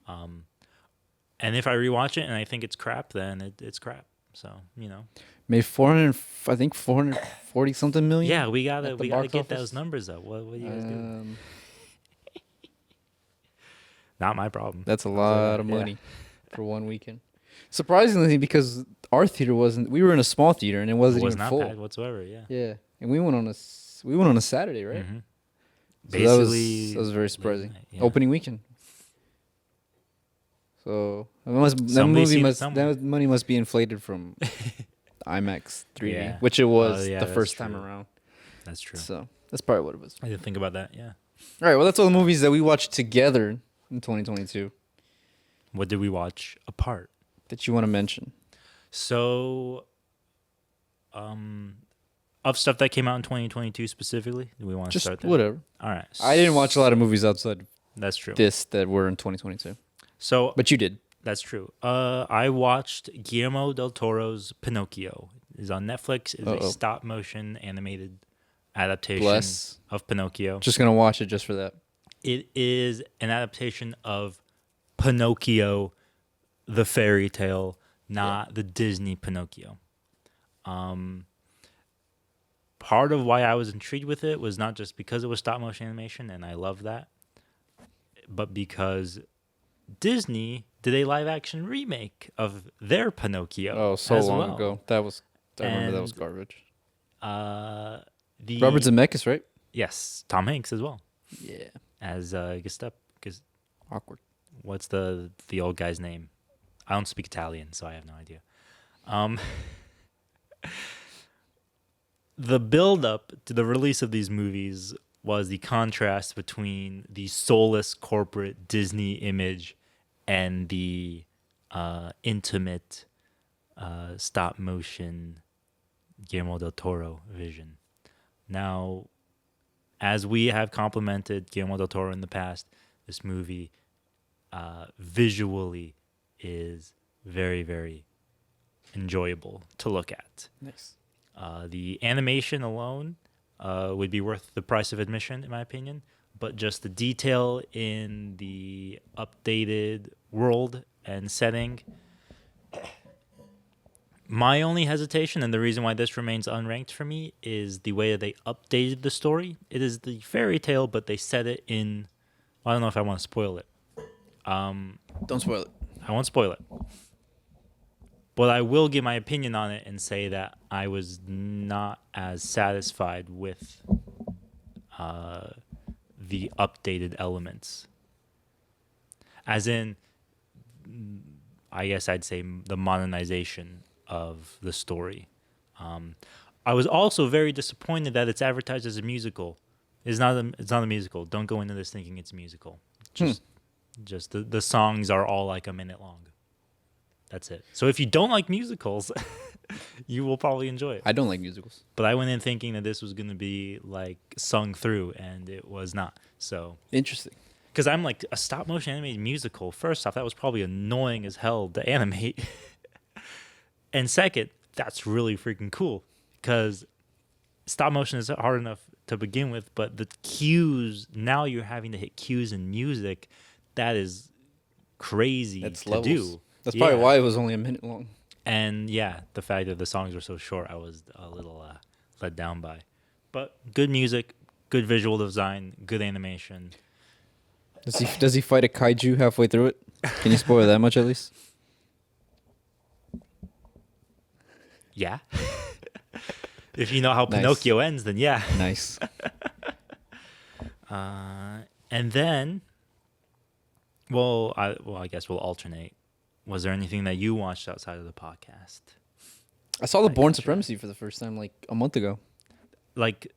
And if I rewatch it and I think it's crap, then it's crap. So, Made 440 something million. yeah, we at gotta the get box office? those numbers up. What do you guys do? Not my problem. That's a I'll tell you lot that. of Yeah. money for one weekend. Surprisingly, because our theater we were in a small theater and it It wasn't was even not full. bad whatsoever. Yeah. Yeah, and we went on a Saturday, right? Mhm. So Basically, that was very late surprising. night, yeah. Opening weekend. So that Somebody seen it somewhere. that money must be inflated from IMAX 3D, Yeah. which it was Yeah, the that's first time true. around. That's true. So that's probably what it was. I didn't think about that. Yeah. All right, well, that's all the movies that we watched together in 2022 What did we watch apart? that you want to mention. So, of stuff that came out in 2022 specifically, do we want to Just start there? whatever. All right. I didn't watch a lot of movies outside That's true. this that were in 2022, So but you did. that's true. I watched Guillermo del Toro's Pinocchio. It's on Netflix. It's a stop motion animated adaptation Bless. of Pinocchio. Just gonna watch it just for that. It is an adaptation of Pinocchio, the fairy tale, not the Disney Pinocchio. Part of why I was intrigued with it was not just because it was stop motion animation, and I love that, but because Disney did a live action remake of their Pinocchio. Oh, so as long well. ago. I remember that was And- garbage. The Robert Zemeckis, right? yes, Tom Hanks as well Yeah. as because Awkward. what's the old guy's name? I don't speak Italian, so I have no idea. The build up to the release of these movies was the contrast between the soulless corporate Disney image and the intimate stop motion Guillermo del Toro vision. Now, as we have complimented Guillermo del Toro in the past, this movie visually is very, very enjoyable to look at. Nice. The animation alone would be worth the price of admission, in my opinion. But just the detail in the updated world and setting. My only hesitation, and the reason why this remains unranked for me, is the way that they updated the story. It is the fairy tale, but they set it in... I don't know if I want to spoil it. Don't spoil it. I won't spoil it. But I will give my opinion on it and say that I was not as satisfied with the updated elements. As in, I guess I'd say the modernization of the story. I was also very disappointed that it's advertised as a musical. It's not a musical. Don't go into this thinking it's a musical. Just the songs are all like a minute long. That's it. So if you don't like musicals, you will probably enjoy it. I don't like musicals. But I went in thinking that this was going to be like sung through, and it was not. So Interesting. because I'm like a stop motion animated musical. First off, that was probably annoying as hell to animate. And second, that's really freaking cool because stop motion is hard enough to begin with, but the cues, now you're having to hit cues in music, that is crazy That's to levels. do. That's probably Yeah. why it was only a minute long. And yeah, the fact that the songs were so short, I was a little let down by. But good music, good visual design, good animation. Does he fight a kaiju halfway through it? Can you spoil that much at least? Yeah. If you know how Nice. Pinocchio ends, then yeah. Nice. And then, I guess we'll alternate. Was there anything that you watched outside of the podcast? I saw the Like, Born sure. Supremacy for the first time like a month ago. Like,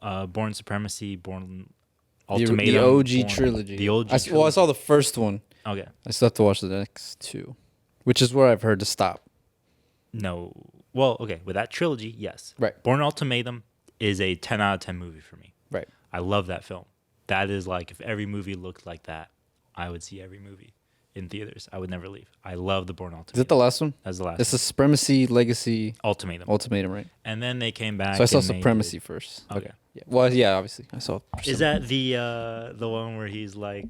Born Supremacy, Born The Ultimatum, OG trilogy. The OG. Well, I saw the first one. Okay. I still have to watch the next two, which is where I've heard to stop. No. Well, okay. With that trilogy, yes. Right. Born Ultimatum is a 10 out of 10 movie for me. Right. I love that film. That is like, if every movie looked like that, I would see every movie in theaters. I would never leave. I love the Born Ultimatum. Is it the last one? That's the last It's the Supremacy Legacy Ultimatum. Ultimatum, right? And then they came back. So I saw and they Supremacy did- first. Okay. Yeah. Well, yeah, obviously I saw. Is that the one where he's like,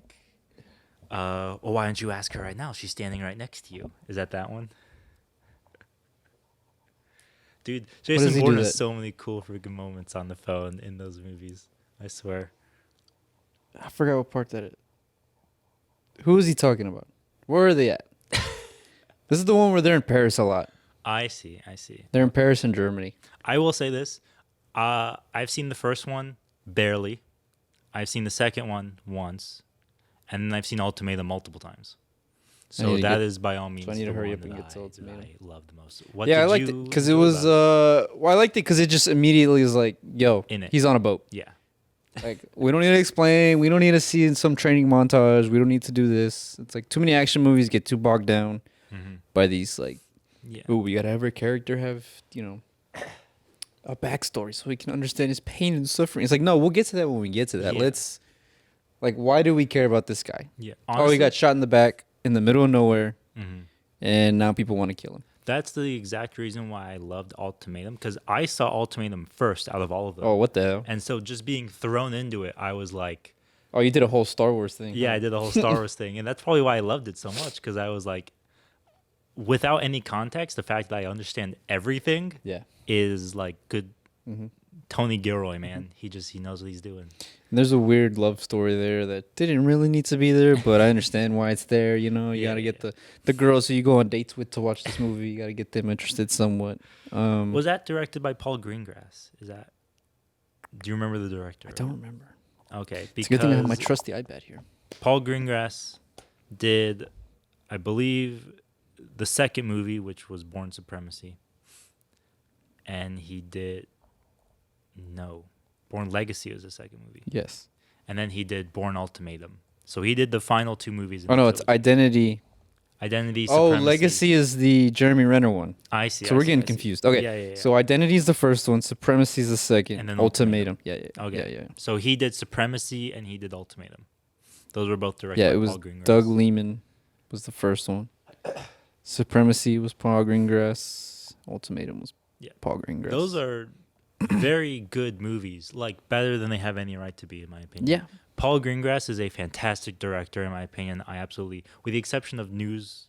well, why don't you ask her right now? She's standing right next to you. Is that one? Dude, does Jason he Bourne do has that? so many cool freaking moments on the phone in those movies. I swear. I forgot what part that is. Who is he talking about? Where are they at? This is the one where they're in Paris a lot. I see. They're in Paris and Germany. I will say this. I've seen the first one barely. I've seen the second one once. And then I've seen Ultimatum multiple times. I need So to that get- is by all means I need to the hurry one up and that get to Ultimatum. I love the most. What Yeah, I did liked it you because it enjoy was. about Well, I liked it because it just immediately is like, yo, In it. he's on a boat. Yeah. Like, we don't need to explain. We don't need to see in some training montage. We don't need to do this. It's like too many action movies get too bogged down Mm-hmm. by these like, Yeah. oh, we gotta have every character have a backstory so we can understand his pain and suffering. It's like, no, we'll get to that when we get to that. Yeah. Let's like, why do we care about this guy? Yeah. Oh, he got shot in the back in the middle of nowhere, Mhm. and now people want to kill him. That's the exact reason why I loved Ultimatum, because I saw Ultimatum first out of all of them. Oh, what the hell? And so just being thrown into it, I was like, Oh, you did a whole Star Wars thing. yeah, huh? I did the whole Star Wars thing. And that's probably why I loved it so much, because I was like, without any context, the fact that I understand everything Yeah. is like good. Mm-hmm. Tony Gilroy, man. He knows what he's doing. And there's a weird love story there that didn't really need to be there, but I understand why it's there. You know, you Yeah, gotta get yeah. the girls who you go on dates with to watch this movie. You gotta get them interested somewhat. Was that directed by Paul Greengrass? Do you remember the director? I don't remember. Okay, It's a good thing I have my because trusty iPad here. Paul Greengrass did, I believe, the second movie, which was Born Supremacy. And he did, no, Born Legacy was the second movie. Yes. And then he did Born Ultimatum. So he did the final two movies. In Oh the no, it's trilogy. Identity. Identity, Oh, Supremacy. Legacy is the Jeremy Renner one. I see. So I we're see, getting I see. confused. Okay. Yeah, yeah, yeah. So Identity is the first one. Supremacy is the second. And then Ultimatum. Yeah, yeah. Okay. Yeah, yeah. So he did Supremacy and he did Ultimatum. Those were both directed Yeah, by it was Paul Greengrass. Doug Liman was the first one. Supremacy was Paul Greengrass. Ultimatum was Yeah. Paul Greengrass. Those are very good movies, like better than they have any right to be, in my opinion. Yeah. Paul Greengrass is a fantastic director, in my opinion. I absolutely, with the exception of News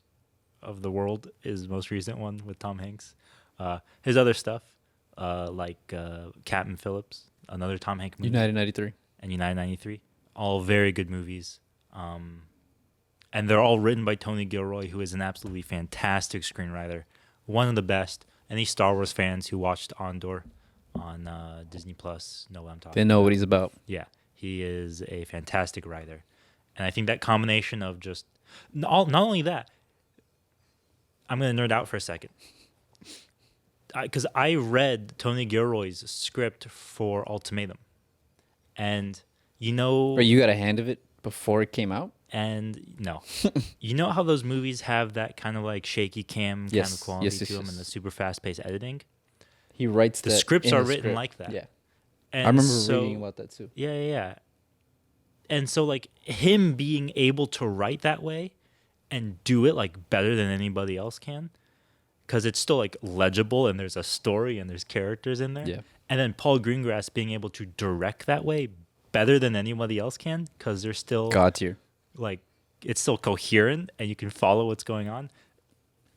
of the World, is the most recent one with Tom Hanks. His other stuff, like Captain Phillips, another Tom Hanks movie, United 93. and United 93, all very good movies. And they're all written by Tony Gilroy, who is an absolutely fantastic screenwriter, one of the best. Any Star Wars fans who watched Andor on Disney Plus know what I'm talking They know what he's about. Yeah, he is a fantastic writer. And I think that combination of just, not only that, I'm going to nerd out for a second. Because I read Tony Gilroy's script for Ultimatum. And But you got a hand of it before it came out? And no, you know how those movies have that kind of like shaky cam kind Yes, of quality yes, yes, to them yes. and the super fast paced editing? He writes The that scripts in are his written script. like that. Yeah. And I remember so- reading about that too. Yeah. And so like him being able to write that way and do it like better than anybody else can, because it's still like legible and there's a story and there's characters in there. Yeah. And then Paul Greengrass being able to direct that way better than anybody else can, because there's still God tier. like it's still coherent and you can follow what's going on,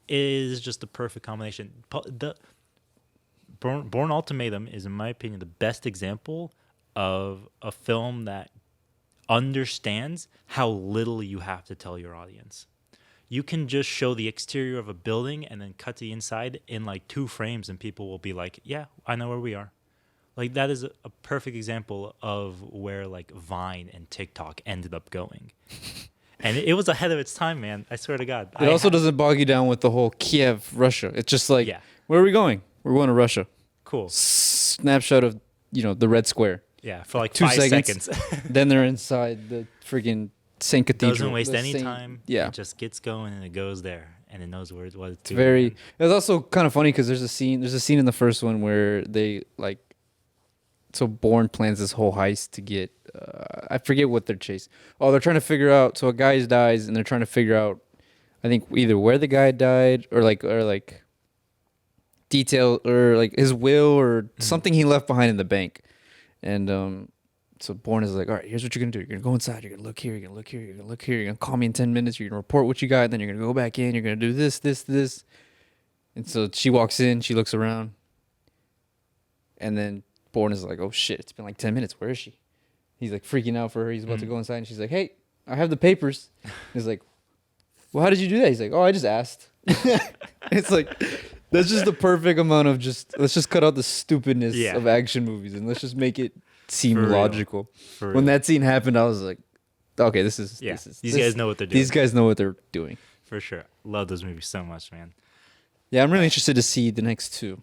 is just the perfect combination. The Born Ultimatum is, in my opinion, the best example of a film that understands how little you have to tell your audience. you can just show the exterior of a building and then cut to the inside in like 2 frames, and people will be like, "Yeah, I know where we are." Like that is a perfect example of where like Vine and TikTok ended up going. And it was ahead of its time, man. I swear to God. It also doesn't bog you down with the whole Kiev, Russia. It's just like, Yeah. where are we going? We're going to Russia. Cool. Snapshot of, the Red Square. Yeah, for like 2 5 seconds. Then they're inside the freaking St. Cathedral. Doesn't waste the any Saint- time. Yeah. It just gets going and it goes there and it knows what it's doing. It's very. It's also kind of funny because there's a scene in the first one where they like. So Bourne plans this whole heist to get. I forget what they're chasing. Oh, they're trying to figure out. So a guy dies, and they're trying to figure out. I think either where the guy died, or like detail, or like his will, or something he left behind in the bank. And so Bourne is like, all right, here's what you're gonna do. You're gonna go inside. You're gonna look here. You're gonna look here. You're gonna look here. You're gonna call me in 10 minutes. You're gonna report what you got. Then you're gonna go back in. You're gonna do this. And so she walks in. She looks around, and then Bourne is like, oh shit, it's been like 10 minutes. Where is she? He's like freaking out for her. He's about to go inside, and she's like, hey, I have the papers. He's like, well, how did you do that? He's like, oh, I just asked. It's like, that's just the perfect amount of let's just cut out the stupidness of action movies and let's just make it seem logical. When that scene happened, I was like, okay, this is these guys know what they're doing. These guys know what they're doing. For sure. Love those movies so much, man. Yeah, I'm really interested to see the next 2.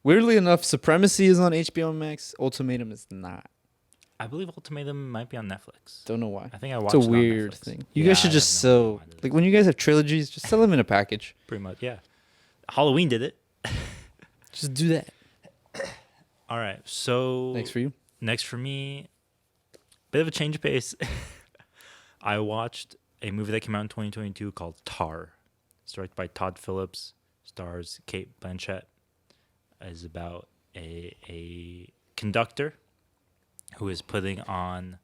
Weirdly enough, Supremacy is on HBO Max. Ultimatum is not. I believe Ultimatum might be on Netflix. Don't know why. I think I watched it. It's it a weird on Netflix. thing. You guys should just sell, like when you guys have trilogies, just sell them in a package. Pretty much, yeah. Halloween did it. Just do that. All right, so Next for you. Next for me, bit of a change of pace. I watched a movie that came out in 2022 called Tar. It's directed by Todd Phillips, stars Kate Blanchett. Is about a conductor who is putting on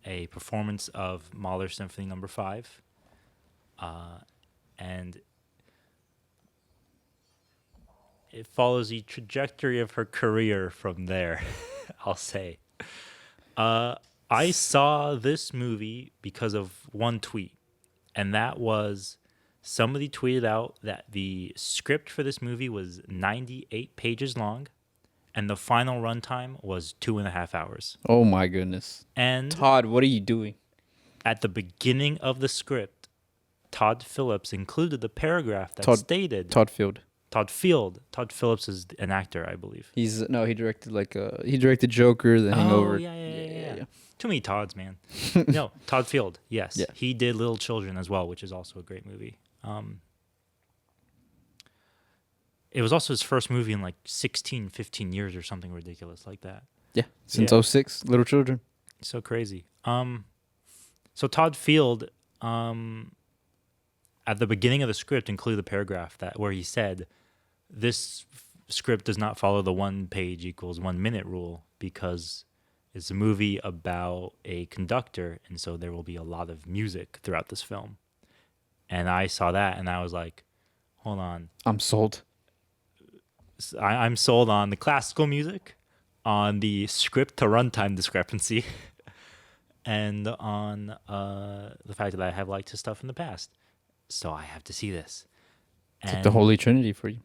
a performance of Mahler Symphony No. 5, and it follows the trajectory of her career from there. I'll say. I saw this movie because of one tweet, and that was somebody tweeted out that the script for this movie was 98 pages long, and the final runtime was 2.5 hours. Oh my goodness! And Todd, what are you doing? At the beginning of the script, Todd Phillips included the paragraph that stated Todd Field. Todd Field. Todd Phillips is an actor, I believe. He directed Joker, The Hangover. Oh, yeah. Too many Todds, man. No, Todd Field. Yes. Yeah. He did Little Children as well, which is also a great movie. It was also his first movie in like 15 years or something ridiculous like that. Yeah. Since 2006, Little Children. So crazy. So Todd Field, at the beginning of the script included a paragraph where he said, this script does not follow the 1 page equals 1 minute rule because it's a movie about a conductor, and so there will be a lot of music throughout this film. And I saw that, and I was like, hold on. I'm sold. I'm sold on the classical music, on the script to runtime discrepancy, and on the fact that I have liked his stuff in the past. So I have to see this. It's like the Holy Trinity for you.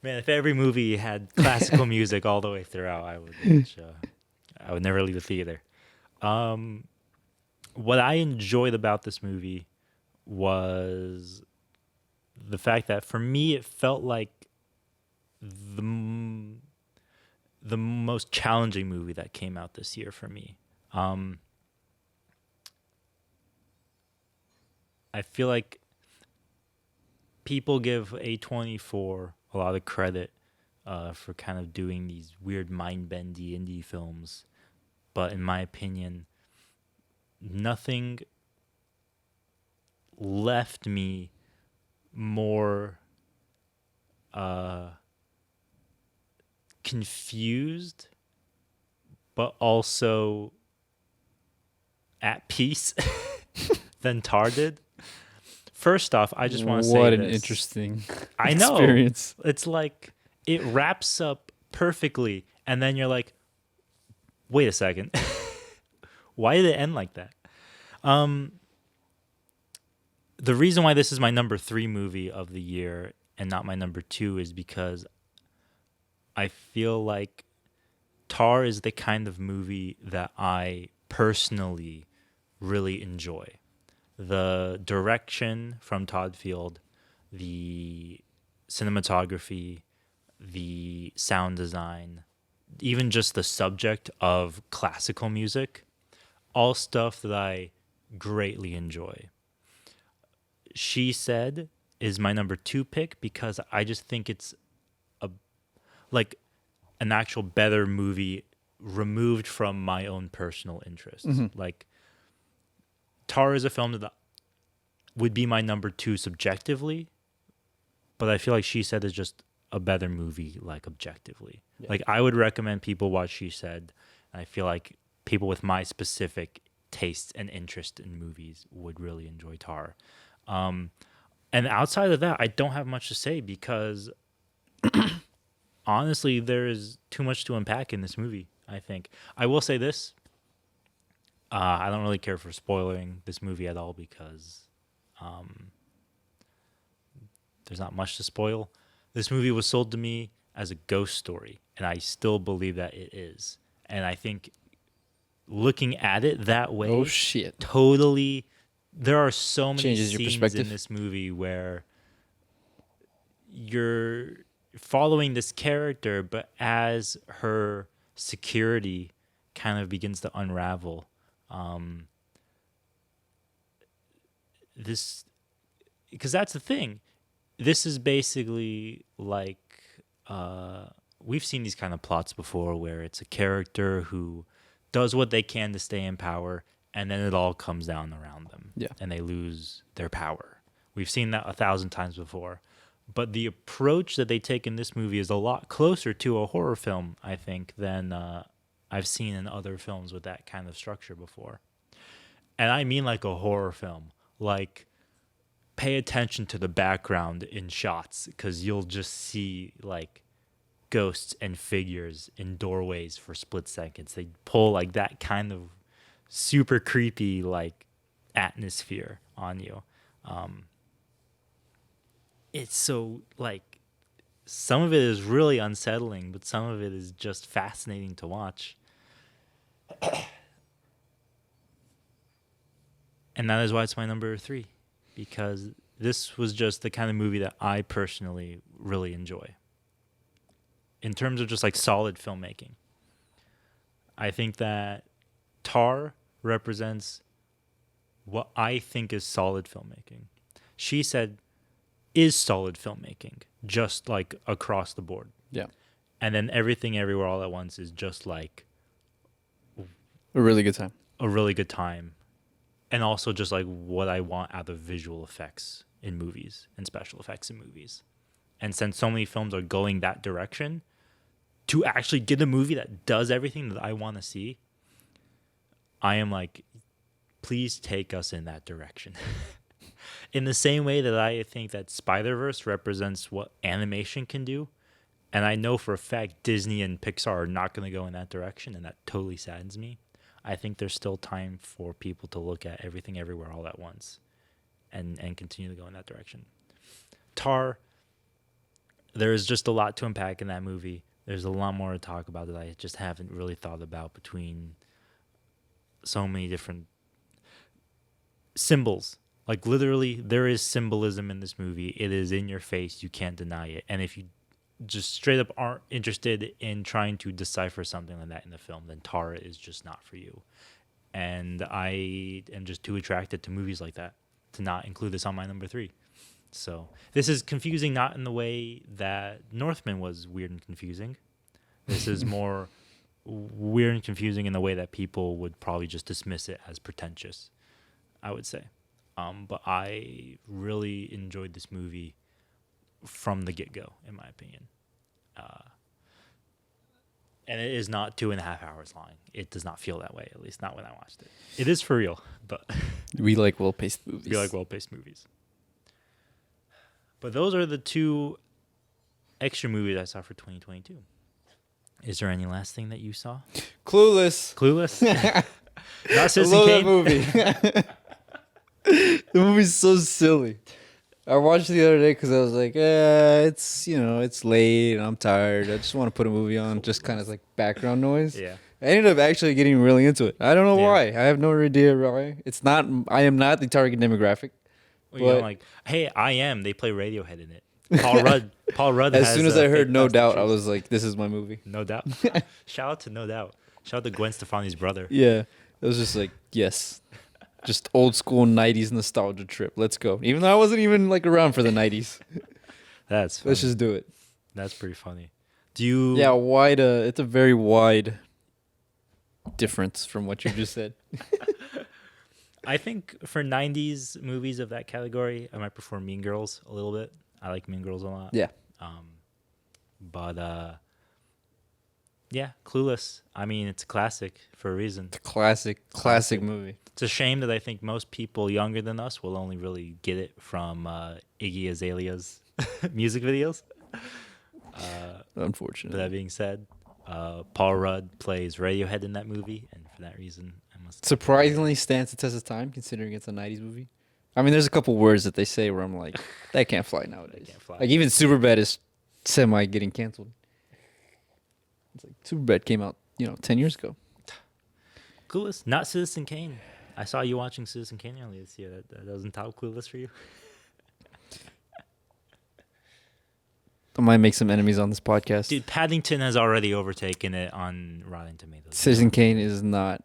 Man, if every movie had classical music all the way throughout, I would never leave the theater. What I enjoyed about this movie was the fact that for me it felt like the most challenging movie that came out this year for me. I feel like people give A24 a lot of credit for kind of doing these weird mind-bendy indie films. But in my opinion, nothing left me more confused, but also at peace than Tar did. First off, I just want to say what an interesting I know. experience. It's like it wraps up perfectly, and then you're like, wait a second. Why did it end like that? Um, the reason why this is my number 3 movie of the year and not my number 2 is because I feel like Tar is the kind of movie that I personally really enjoy. The direction from Todd Field, the cinematography, the sound design, even just the subject of classical music, all stuff that I greatly enjoy. She Said is my number 2 pick because I just think it's a like an actual better movie removed from my own personal interests. Like Tar is a film that would be my number 2 subjectively, but I feel like She Said is just a better movie, like objectively. Yeah. Like I would recommend people watch She Said, and I feel like people with my specific tastes and interest in movies would really enjoy Tar. And outside of that, I don't have much to say because honestly, there is too much to unpack in this movie, I think. I will say this. I don't really care for spoiling this movie at all because there's not much to spoil. This movie was sold to me as a ghost story, and I still believe that it is. And I think looking at it that way, oh shit, totally. There are so many changes your scenes perspective in this movie where you're following this character, but as her security kind of begins to unravel, this, because that's the thing. This is basically like we've seen these kind of plots before where it's a character who does what they can to stay in power, and then it all comes down around them. Yeah. And they lose their power. We've seen that 1,000 times before. But the approach that they take in this movie is a lot closer to a horror film, I think, than I've seen in other films with that kind of structure before. And I mean like a horror film. Like, pay attention to the background in shots because you'll just see, like, ghosts and figures in doorways for split seconds. They pull, like, that kind of super creepy, like, atmosphere on you. It's so, like, some of it is really unsettling, but some of it is just fascinating to watch. And that is why it's my number 3, because this was just the kind of movie that I personally really enjoy. In terms of just, like, solid filmmaking, I think that Tar represents what I think is solid filmmaking. She Said is solid filmmaking, just like across the board. Yeah. And then Everything Everywhere All at Once is just like a really good time. A really good time. And also just like what I want out of visual effects in movies and special effects in movies. And since so many films are going that direction, to actually get a movie that does everything that I want to see, I am like, please take us in that direction. In the same way that I think that Spider-Verse represents what animation can do, and I know for a fact Disney and Pixar are not going to go in that direction, and that totally saddens me. I think there's still time for people to look at Everything Everywhere All at Once and continue to go in that direction. Tar, there is just a lot to unpack in that movie. There's a lot more to talk about that I just haven't really thought about between so many different symbols. Like, literally, there is symbolism in this movie. It is in your face. You can't deny it. And if you just straight up aren't interested in trying to decipher something like that in the film, then Tar is just not for you. And I am just too attracted to movies like that to not include this on my number 3. So this is confusing, not in the way that Northman was weird and confusing. This is more weird and confusing in the way that people would probably just dismiss it as pretentious, I would say. But I really enjoyed this movie from the get-go, in my opinion. And it is not 2.5 hours long. It does not feel that way, at least not when I watched it. It is for real, but we like well-paced movies. We like well-paced movies. But those are the 2 extra movies I saw for 2022. Is there any last thing that you saw? Clueless. Clueless? Not I Citizen love that Kane. movie. The movie's so silly. I watched it the other day because I was like, it's it's late and I'm tired. I just want to put a movie on, just kind of like background noise. Yeah. I ended up actually getting really into it. I don't know Yeah. why. I have no idea why. It's not. I am not the target demographic. Well, you know, But like, hey, I am. They play Radiohead in it. Paul Rudd. Paul Rudd. as has, soon as I heard fake No Doubt, I plastic was like, this is my movie. shoes. No doubt. Shout out to No Doubt. Shout out to Gwen Stefani's brother. Yeah, it was just like, yes, just old school '90s nostalgia trip. Let's go. Even though I wasn't even like around for the '90s. That's funny. Let's just do it. That's pretty funny. Do you? Yeah, wide. It's a very wide difference from what you just said. I think for 90s movies of that category, I might prefer Mean Girls a little bit. I like Mean Girls a lot. Yeah. But yeah, Clueless. I mean, it's a classic for a reason. It's a classic movie. It's a shame that I think most people younger than us will only really get it from Iggy Azalea's music videos. But Unfortunately. that being said, Paul Rudd plays Radiohead in that movie, and for that reason, I must. Surprisingly stands the test of time considering it's a '90s movie. I mean, there's a couple words that they say where I'm like, that can't fly nowadays. Can't fly. Like even Superbad is semi getting canceled. It's like Superbad came out, 10 years ago. Clueless, not Citizen Kane. I saw you watching Citizen Kane earlier this year. That doesn't top Clueless for you? I might make some enemies on this podcast. Dude, Paddington has already overtaken it on Rotten Tomatoes. Citizen Kane is not.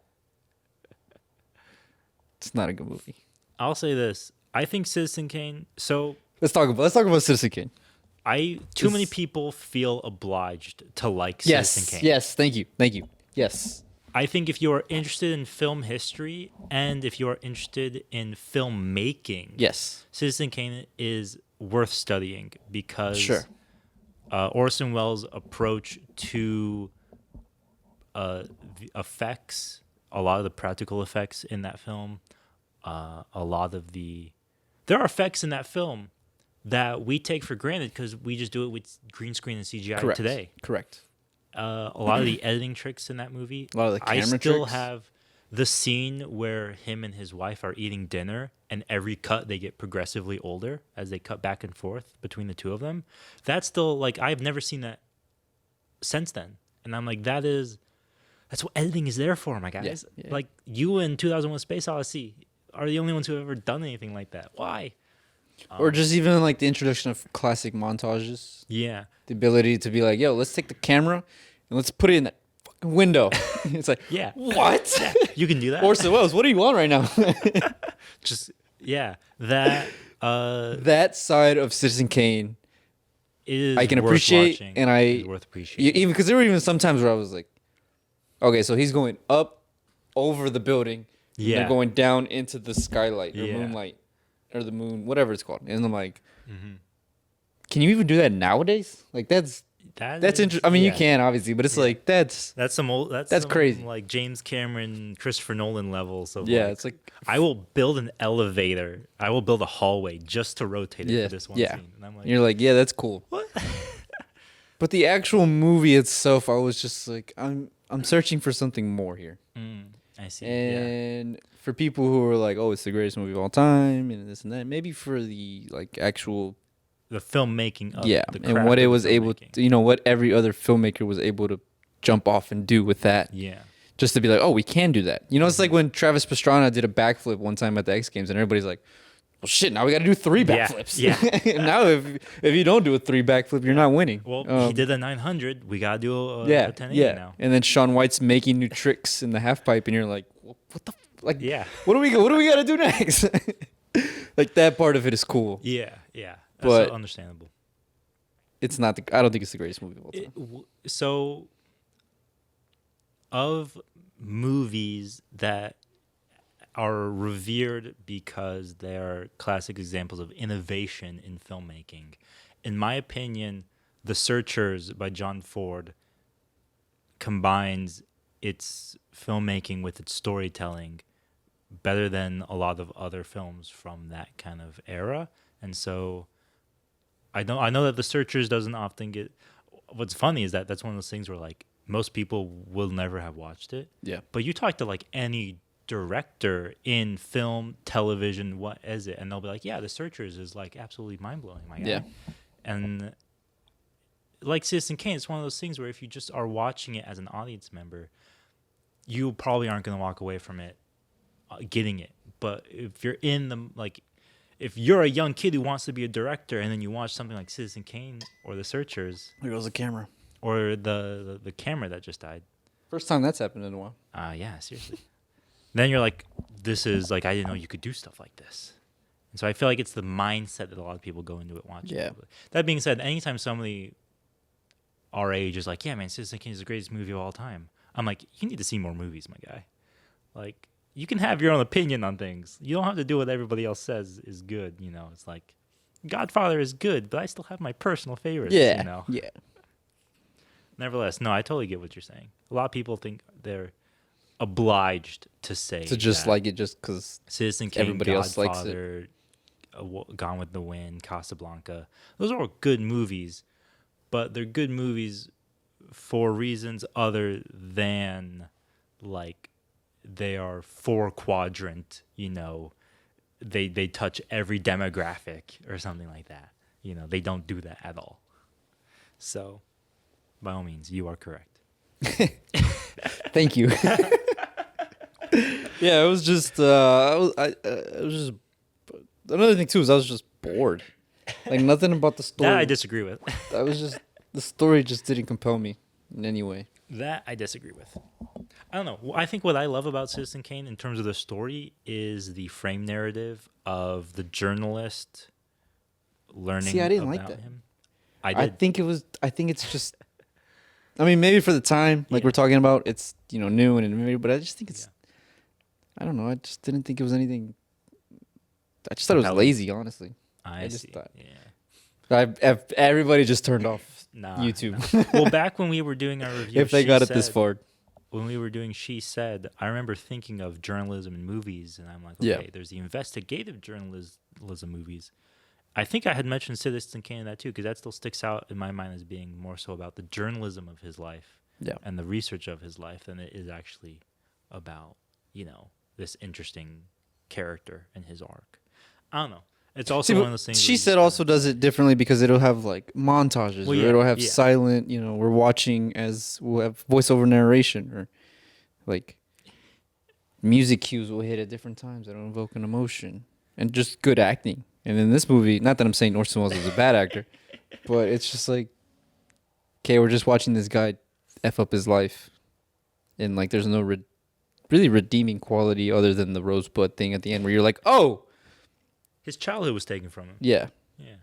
It's not a good movie. I'll say this. I think Citizen Kane. So Let's talk about Citizen Kane. too many people feel obliged to like Citizen Kane. Yes. Thank you. Yes. I think if you are interested in film history and if you are interested in filmmaking, Yes. Citizen Kane is worth studying because Sure. Orson Welles' approach to the effects, a lot of the practical effects in that film, there are effects in that film that we take for granted because we just do it with green screen and CGI Correct. today. Correct. A lot of the editing tricks in that movie. A lot of the I camera still tricks. have the scene where him and his wife are eating dinner, and every cut they get progressively older as they cut back and forth between the two of them. That's still like I've never seen that since then, and I'm like, that's what editing is there for, my guys. Yeah. Like you in 2001: Space Odyssey are the only ones who have ever done anything like that. Why? Or just even like the introduction of classic montages. Yeah. The ability to be like, yo, let's take the camera and let's put it in that fucking window. It's like, Yeah. what? Yeah, you can do that. Orson Welles, what do you want right now? Just that That side of Citizen Kane, is I can worth appreciate, watching. and It's worth appreciating. even because there were even some times where I was like, okay, so he's going up over the building, and Yeah. they're going down into the skylight or Yeah. moonlight or the moon, whatever it's called, and I'm like, Mm-hmm. can you even do that nowadays? Like that's interesting. I mean, you can obviously, but it's like that's That's That's some, crazy. Like James Cameron, Christopher Nolan levels of yeah, like, it's like I will build an elevator. I will build a hallway just to rotate it Yeah, for this one yeah. scene. And I'm like, you're like, yeah, that's cool. what? But the actual movie itself, I was just like, I'm searching for something more here. I see. And for people who are like, oh, it's the greatest movie of all time, and this and that, maybe for the like actual The filmmaking of yeah, the and craft what it of the was able filmmaking. to, what every other filmmaker was able to jump off and do with that, Yeah. just to be like, oh, we can do that. It's like when Travis Pastrana did a backflip one time at the X Games, and everybody's like, well, shit, now we got to do 3 Yeah, backflips. yeah. Now if you don't do a 3 backflip, you're not winning. Well, he Um, did a 900. We gotta do a yeah, 1080 yeah. now. And then Shaun White's making new tricks in the half pipe, and you're like, what the like? Yeah. What do we got to do next? Like that part of it is cool. Yeah. Yeah. That's But- understandable. It's not. I don't think it's the greatest movie of all time. So, of movies that are revered because they are classic examples of innovation in filmmaking, in my opinion, The Searchers by John Ford combines its filmmaking with its storytelling better than a lot of other films from that kind of era. And so I know that The Searchers doesn't often get. What's funny is that that's one of those things where like most people will never have watched it. Yeah. But you talk to like any director in film, television. What is it? And they'll be like, yeah, The Searchers is like absolutely mind blowing, my guy. Yeah. And like Citizen Kane, it's one of those things where if you just are watching it as an audience member, you probably aren't going to walk away from it getting it. But if you're in the like, if you're a young kid who wants to be a director and then you watch something like Citizen Kane or The Searchers There goes the camera. or the camera that just died, First time that's happened in a while. yeah, seriously. Then you're like, this is like, I didn't know you could do stuff like this. And so I feel like it's the mindset that a lot of people go into it watching. Yeah. That being said, anytime somebody our age is like, yeah, man, Citizen Kane is the greatest movie of all time, I'm like, you need to see more movies, my guy. Like, you can have your own opinion on things. You don't have to do what everybody else says is good. You know, it's like Godfather is good, but I still have my personal favorites. Yeah. You know? Yeah. Nevertheless, no, I totally get what you're saying. A lot of people think they're obliged to say To just that like it just because Citizen Kane, everybody else likes it. Godfather, Gone with the Wind, Casablanca. Those are all good movies, but they're good movies for reasons other than like they are four quadrant, you know, they touch every demographic or something like that. You know, they don't do that at all. So, by all means, you are correct. Thank you. Yeah, it was just it was just another thing too is I was just bored. Like nothing about the story. That I disagree with. I was just the story just didn't compel me in any way. That I disagree with. I don't know. I think what I love about Citizen Kane in terms of the story is the frame narrative of the journalist learning See, I didn't about like that. him. I think it's just I mean maybe for the time like Yeah. we're talking about it's new and innovative, but I just think it's I don't know, I just didn't think it was anything. I just thought it was Compelling. lazy, honestly. I just see. thought- Yeah. Everybody just turned off Nah, YouTube. nah. Well, back when we were doing our review, if they She got it this Said- far. when we were doing She Said, I remember thinking of journalism in movies, and I'm like, Yeah. okay, there's the investigative journalism movies. I think I had mentioned Citizen Kane in that too, because that still sticks out in my mind as being more so about the journalism of his life Yeah. and the research of his life than it is actually about, this interesting character and his arc. I don't know. It's also See, one of those things. She where you Said just also does it differently because it'll have like montages Well, or yeah, it'll have yeah. silent, we're watching as we'll have voiceover narration or like music cues will hit at different times that'll invoke an emotion and just good acting. And in this movie, not that I'm saying Orson Welles is a bad actor, but it's just like, okay, we're just watching this guy F up his life. And like there's no really redeeming quality other than the rosebud thing at the end where you're like, oh, his childhood was taken from him. yeah. Yeah.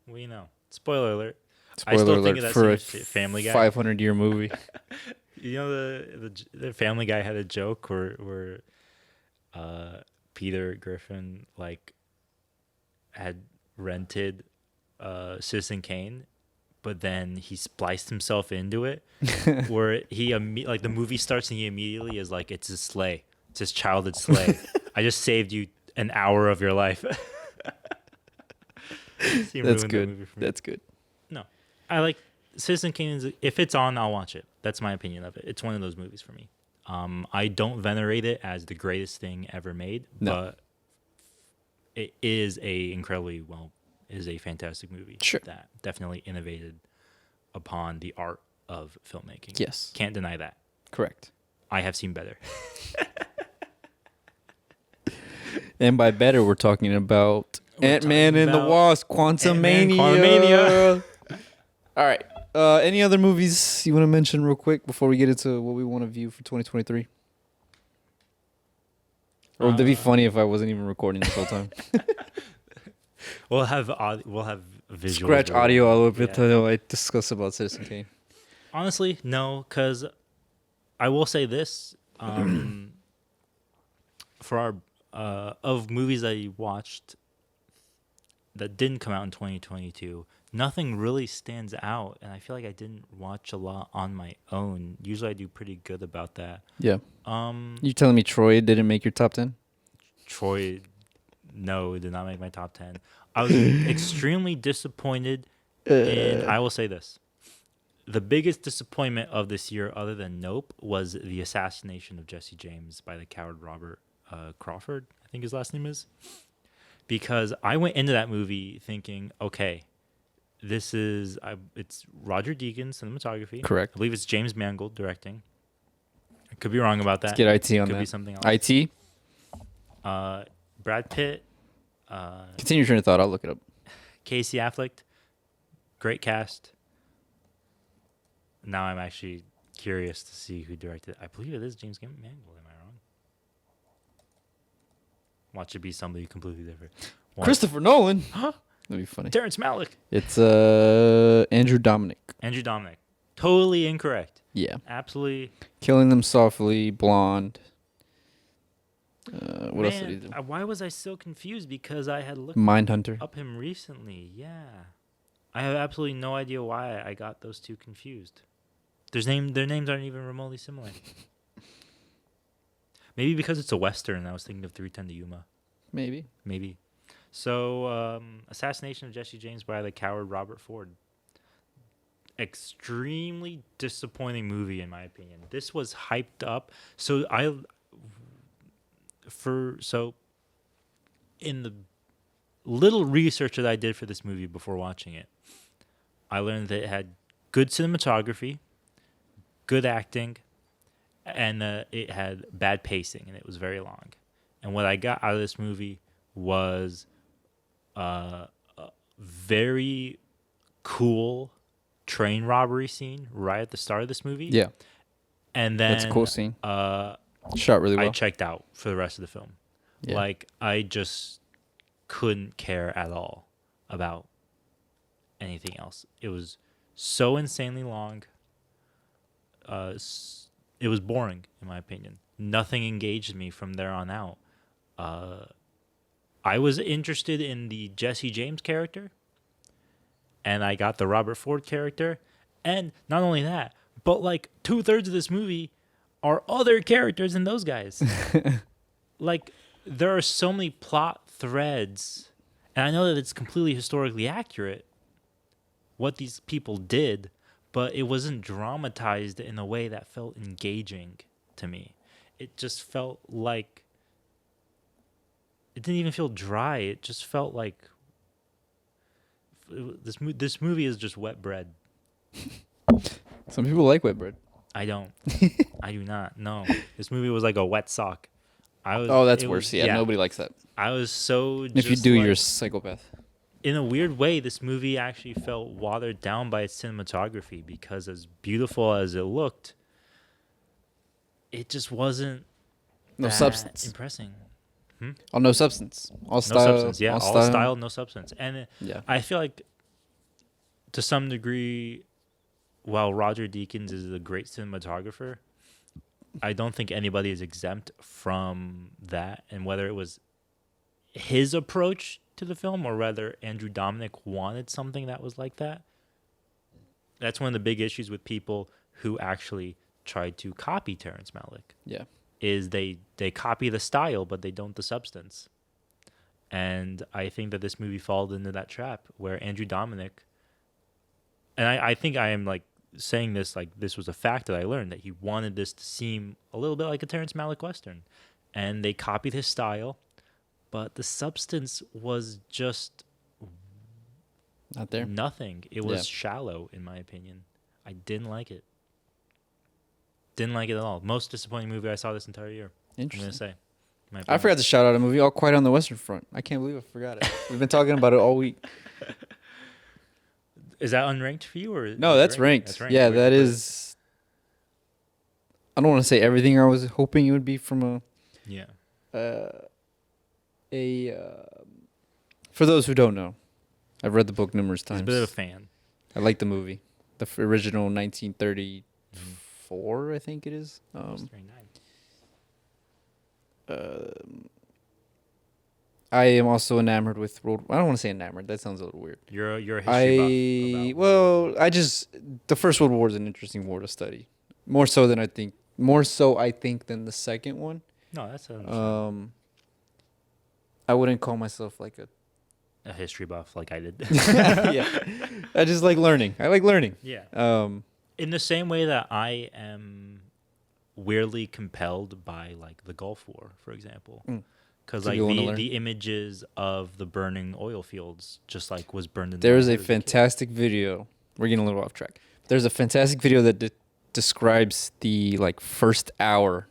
Well, spoiler alert. Spoiler I still alert think of that for scene, Family Guy. 500-year movie. You know the Family Guy had a joke where Peter Griffin like had rented Citizen Kane, but then he spliced himself into it, where he like the movie starts and he immediately is like, it's his sleigh, it's his childhood sleigh. I just saved you an hour of your life. He That's ruined that good. movie for me. That's good. No, I like Citizen Kane. If it's on, I'll watch it. That's my opinion of it. It's one of those movies for me. I don't venerate it as the greatest thing ever made, No. but it is a fantastic movie. Sure. That definitely innovated upon the art of filmmaking. Yes. Can't deny that. Correct. I have seen better. And by better, we're talking about Ant-Man talking and the about Wasp, Ant-Man, Quantumania. Quantumania. All right. Any other movies you want to mention real quick before we get into what we want to view for 2023? Or would it be funny if I wasn't even recording this whole time? We'll have visuals. Scratch where- audio all over yeah. it till I discuss about Citizen Kane. Honestly, no, because I will say this: for our of movies I watched that didn't come out in 2022, nothing really stands out, and I feel like I didn't watch a lot on my own. Usually, I do pretty good about that. Yeah. You telling me Troy didn't make your top 10? Troy, no, it did not make my top 10. I was extremely disappointed, and I will say this. The biggest disappointment of this year, other than Nope, was the assassination of Jesse James by the coward Robert Crawford, I think his last name is, because I went into that movie thinking, okay, it's Roger Deakins cinematography. Correct. I believe it's James Mangold directing. I could be wrong about that. Let's get IT on Could that. be something else. IT. Brad Pitt, Continue your train of thought. I'll look it up. Casey Affleck, great cast. Now I'm actually curious to see who directed it. I believe it is James Mangold. Am I wrong? Watch it be somebody completely different. Christopher Nolan. Huh? That'd be funny. Terrence Malick. It's Andrew Dominic. Andrew Dominic. Totally incorrect. Yeah. Absolutely. Killing Them Softly, Blonde. What else did he do? Why was I so confused? Because I had looked Mindhunter. up him recently. Yeah. I have absolutely no idea why I got those two confused. Their names aren't even remotely similar. Maybe because it's a Western, I was thinking of 310 to Yuma. Maybe. So, Assassination of Jesse James by the coward Robert Ford. Extremely disappointing movie, in my opinion. This was hyped up. In the little research that I did for this movie before watching it, I learned that it had good cinematography, good acting, and it had bad pacing, and it was very long. And what I got out of this movie was a very cool train robbery scene right at the start of this movie. Yeah. And then That's a cool scene. Shot really well. I checked out for the rest of the film. Yeah. Like, I just couldn't care at all about anything else. It was so insanely long. It was boring, in my opinion. Nothing engaged me from there on out. I was interested in the Jesse James character, and I got the Robert Ford character. And not only that, but like 2/3 of this movie are other characters than those guys. Like, there are so many plot threads, and I know that it's completely historically accurate what these people did, but it wasn't dramatized in a way that felt engaging to me. It just felt like it didn't even feel dry. It just felt like this movie is just wet bread. Some people like wet bread. I don't. I do not. No, this movie was like a wet sock. That's worse. Yeah, nobody likes that. I was so. If you do, you're a psychopath. In a weird way, this movie actually felt watered down by its cinematography, because as beautiful as it looked, it just wasn't No that substance. impressing. Oh, no substance. All No style. substance. Yeah, all style, no substance. And Yeah. I feel like, to some degree, while Roger Deakins is a great cinematographer, I don't think anybody is exempt from that. And whether it was his approach to the film or whether Andrew Dominic wanted something that was like that, that's one of the big issues with people who actually tried to copy Terrence Malick. Yeah. Is they copy the style, but they don't the substance. And I think that this movie falls into that trap where Andrew Dominic, and I think I am like saying this like this was a fact that I learned, that he wanted this to seem a little bit like a Terrence Malick Western. And they copied his style, but the substance was just Not there. nothing. It was shallow, in my opinion. I didn't like it. Didn't like it at all. Most disappointing movie I saw this entire year. Interesting. I'm gonna say. I forgot to shout out a movie, All Quiet on the Western Front. I can't believe I forgot it. We've been talking about it all week. Is that unranked for you, or No, that's ranked. That's ranked. Yeah, Where'd that you put it? is. I don't want to say everything I was hoping it would be from a. Yeah. For those who don't know, I've read the book numerous times. He's a bit of a fan. I like the movie, the original 1934, I think it is. 39. I am also enamored with World. I don't want to say enamored. That sounds a little weird. You're a history buff. The First World War is an interesting war to study. More so, I think, than the second one. No, that's a I wouldn't call myself like a history buff like I did. yeah. I just like learning. I like learning. Yeah. In the same way that I am weirdly compelled by like the Gulf War, for example, because It's a like good one to the learn. the images of the burning oil fields just like was burned in There my is a head as kid. fantastic video. We're getting a little off track. There's a fantastic video that describes the like first hour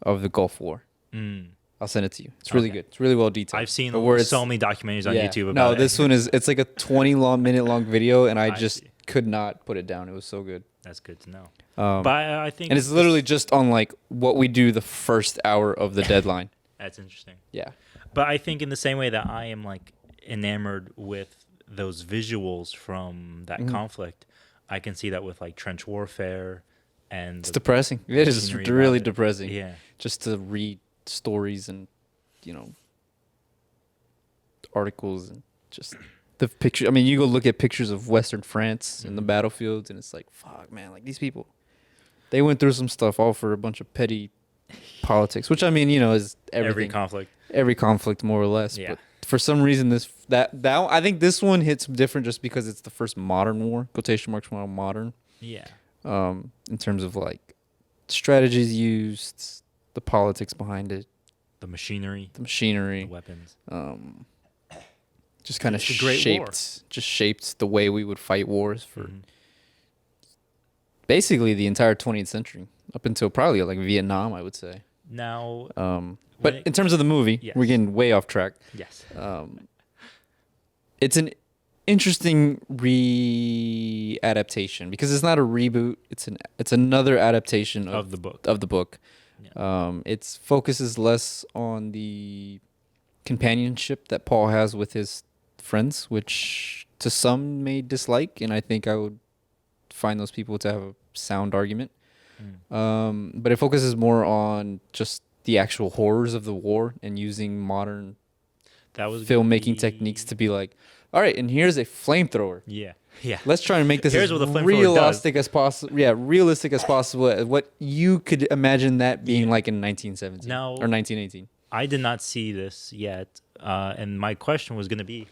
of the Gulf War. Mm. I'll send it to you. It's really Okay. good. It's really well detailed. I've seen But where it's- so many documentaries on yeah. YouTube about No, it. this one it's like a 20 minute long video, and I just see. could not put it down. It was so good. That's good to know. Um, But I think and it's literally just on like what we do the first hour of the deadline. that's interesting. Yeah. But I think in the same way that I am like enamored with those visuals from that Mhm. conflict, I can see that with like trench warfare and It's the depressing. It is scenery really about it. depressing. Yeah. Just to read stories and, articles and just the picture. I mean, you go look at pictures of Western France in the Mhm. battlefields, and it's like, fuck, man, like these people, they went through some stuff all for a bunch of petty politics, which I mean, is Every everything, conflict. every conflict more or less. Yeah. But for some reason, that I think this one hits different just because it's the first modern war, quotation marks modern, Yeah. in terms of like strategies used, the politics behind it, The machinery, the machinery. the weapons. Just kind of It's a great war. shaped the way we would fight wars for Mhm. basically the entire 20th century up until probably like Vietnam, I would say. Now, But it- in terms of the movie, Yes. we're getting way off track. yes. It's an interesting re-adaptation because it's not a reboot. It's another adaptation Of the book. of the book. Yeah. Its focuses less on the companionship that Paul has with his friends, which to some may dislike, and I think I would find those people to have a sound argument. But it focuses more on just the actual horrors of the war and using modern That was gonna filmmaking techniques to be like, all right, and here's a flamethrower. Yeah. Yeah. Let's try and make this Here's as what the flamethrower realistic as possible. Yeah, realistic as possible. What you could imagine that being Yeah. like in 1917 Now- or 1918. I did not see this yet, and my question was going to be,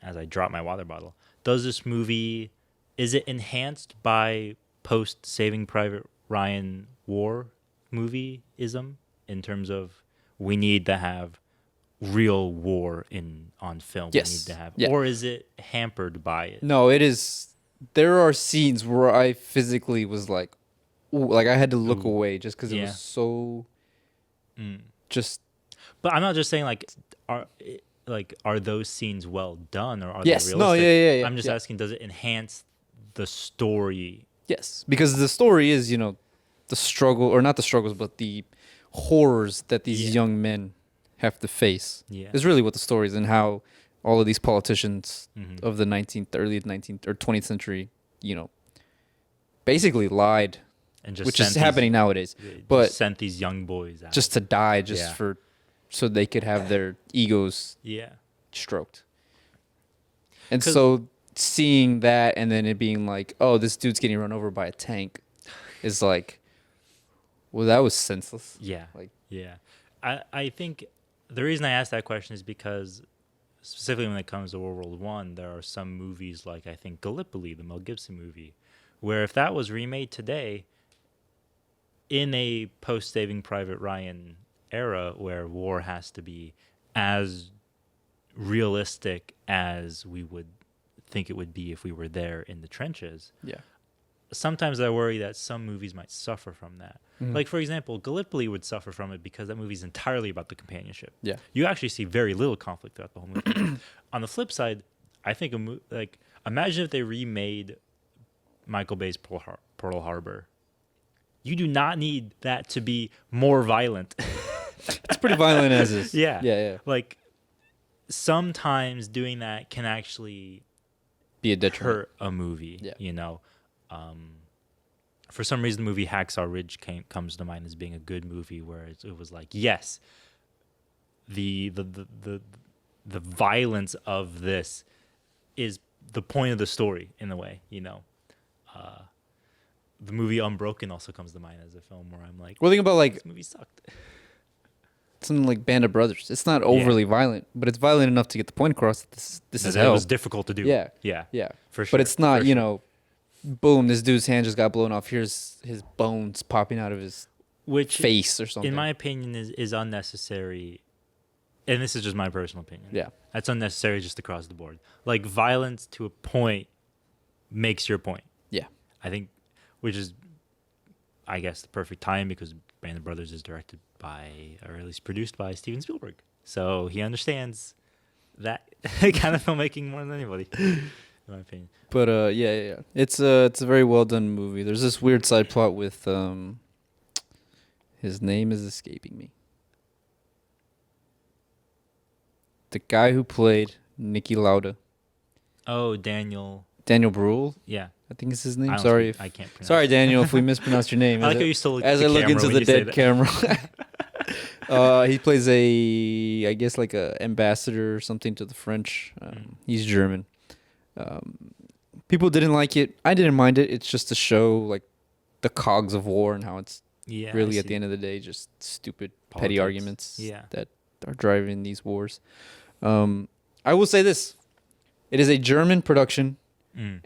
as I drop my water bottle, is it enhanced by post Saving Private Ryan war movieism in terms of we need to have real war on film? Yes. We need to have, Yeah. or is it hampered by it? No, it is. There are scenes where I physically was like, ooh, like I had to look Ooh. away just because it Yeah. was so just. But I'm not just saying are those scenes well done or are Yes. they No, realistic? yeah. I'm just yeah. asking, does it enhance the story? Yes, because the story is, the struggle, or not the struggles, but the horrors that these Yeah. young men have to face. Yeah. Is really what the story is, and how all of these politicians Mhm. of the early 19th or 20th century, basically lied, And just which sent is these- happening nowadays, they just but sent these young boys out. just to die, Yeah. so they could have their egos yeah. stroked. And 'Cause- so seeing that and then it being like, oh, this dude's getting run over by a tank is like, well, that was senseless. Yeah. Like- yeah. I think the reason I asked that question is because specifically when it comes to World War I, there are some movies like I think Gallipoli, the Mel Gibson movie, where if that was remade today in a post Saving Private Ryan era where war has to be as realistic as we would think it would be if we were there in the trenches. Yeah. Sometimes I worry that some movies might suffer from that. Mhm. Like, for example, Gallipoli would suffer from it because that movie is entirely about the companionship. Yeah. You actually see very little conflict throughout the whole movie. On the flip side, I think imagine if they remade Michael Bay's Pearl Harbor. You do not need that to be more violent. It's pretty violent as is. Yeah. Yeah. Like, sometimes doing that can actually Be a detriment. hurt a movie. Yeah. For some reason, the movie Hacksaw Ridge comes to mind as being a good movie, where it was like, yes, the violence of this is the point of the story in a way. The movie Unbroken also comes to mind as a film where I'm like, Well, think about like this movie sucked. something like Band of Brothers. It's not overly violent, but it's violent enough to get the point across that this is It hell. was difficult to do. Yeah. Yeah. Yeah. For sure. But it's not, for you sure. know, boom, this dude's hand just got blown off. Here's his bones popping out of his which face or something. in my opinion is unnecessary, and this is just my personal opinion. Yeah. That's unnecessary just across the board. Like, violence to a point makes your point. Yeah. I think, which is, I guess, the perfect time, because Band of Brothers is directed by, or at least produced by, Steven Spielberg. So he understands that kind of filmmaking more than anybody, in my opinion. But yeah. It's a very well done movie. There's this weird side plot with his name is escaping me. The guy who played Nicky Lauda. Oh, Daniel. Daniel Bruhl, Yeah. I think is his name. I don't Sorry, speak- I can't pronounce sorry, it. Daniel, if we mispronounced your name. I like how you still look As at I the look camera into when the you say dead that. camera. He plays I guess like a ambassador or something to the French. He's German. People didn't like it. I didn't mind it. It's just to show like the cogs of war and how it's Yeah. really at the end of the day just stupid petty Politics. arguments Yeah. that are driving these wars. I will say this: it is a German production.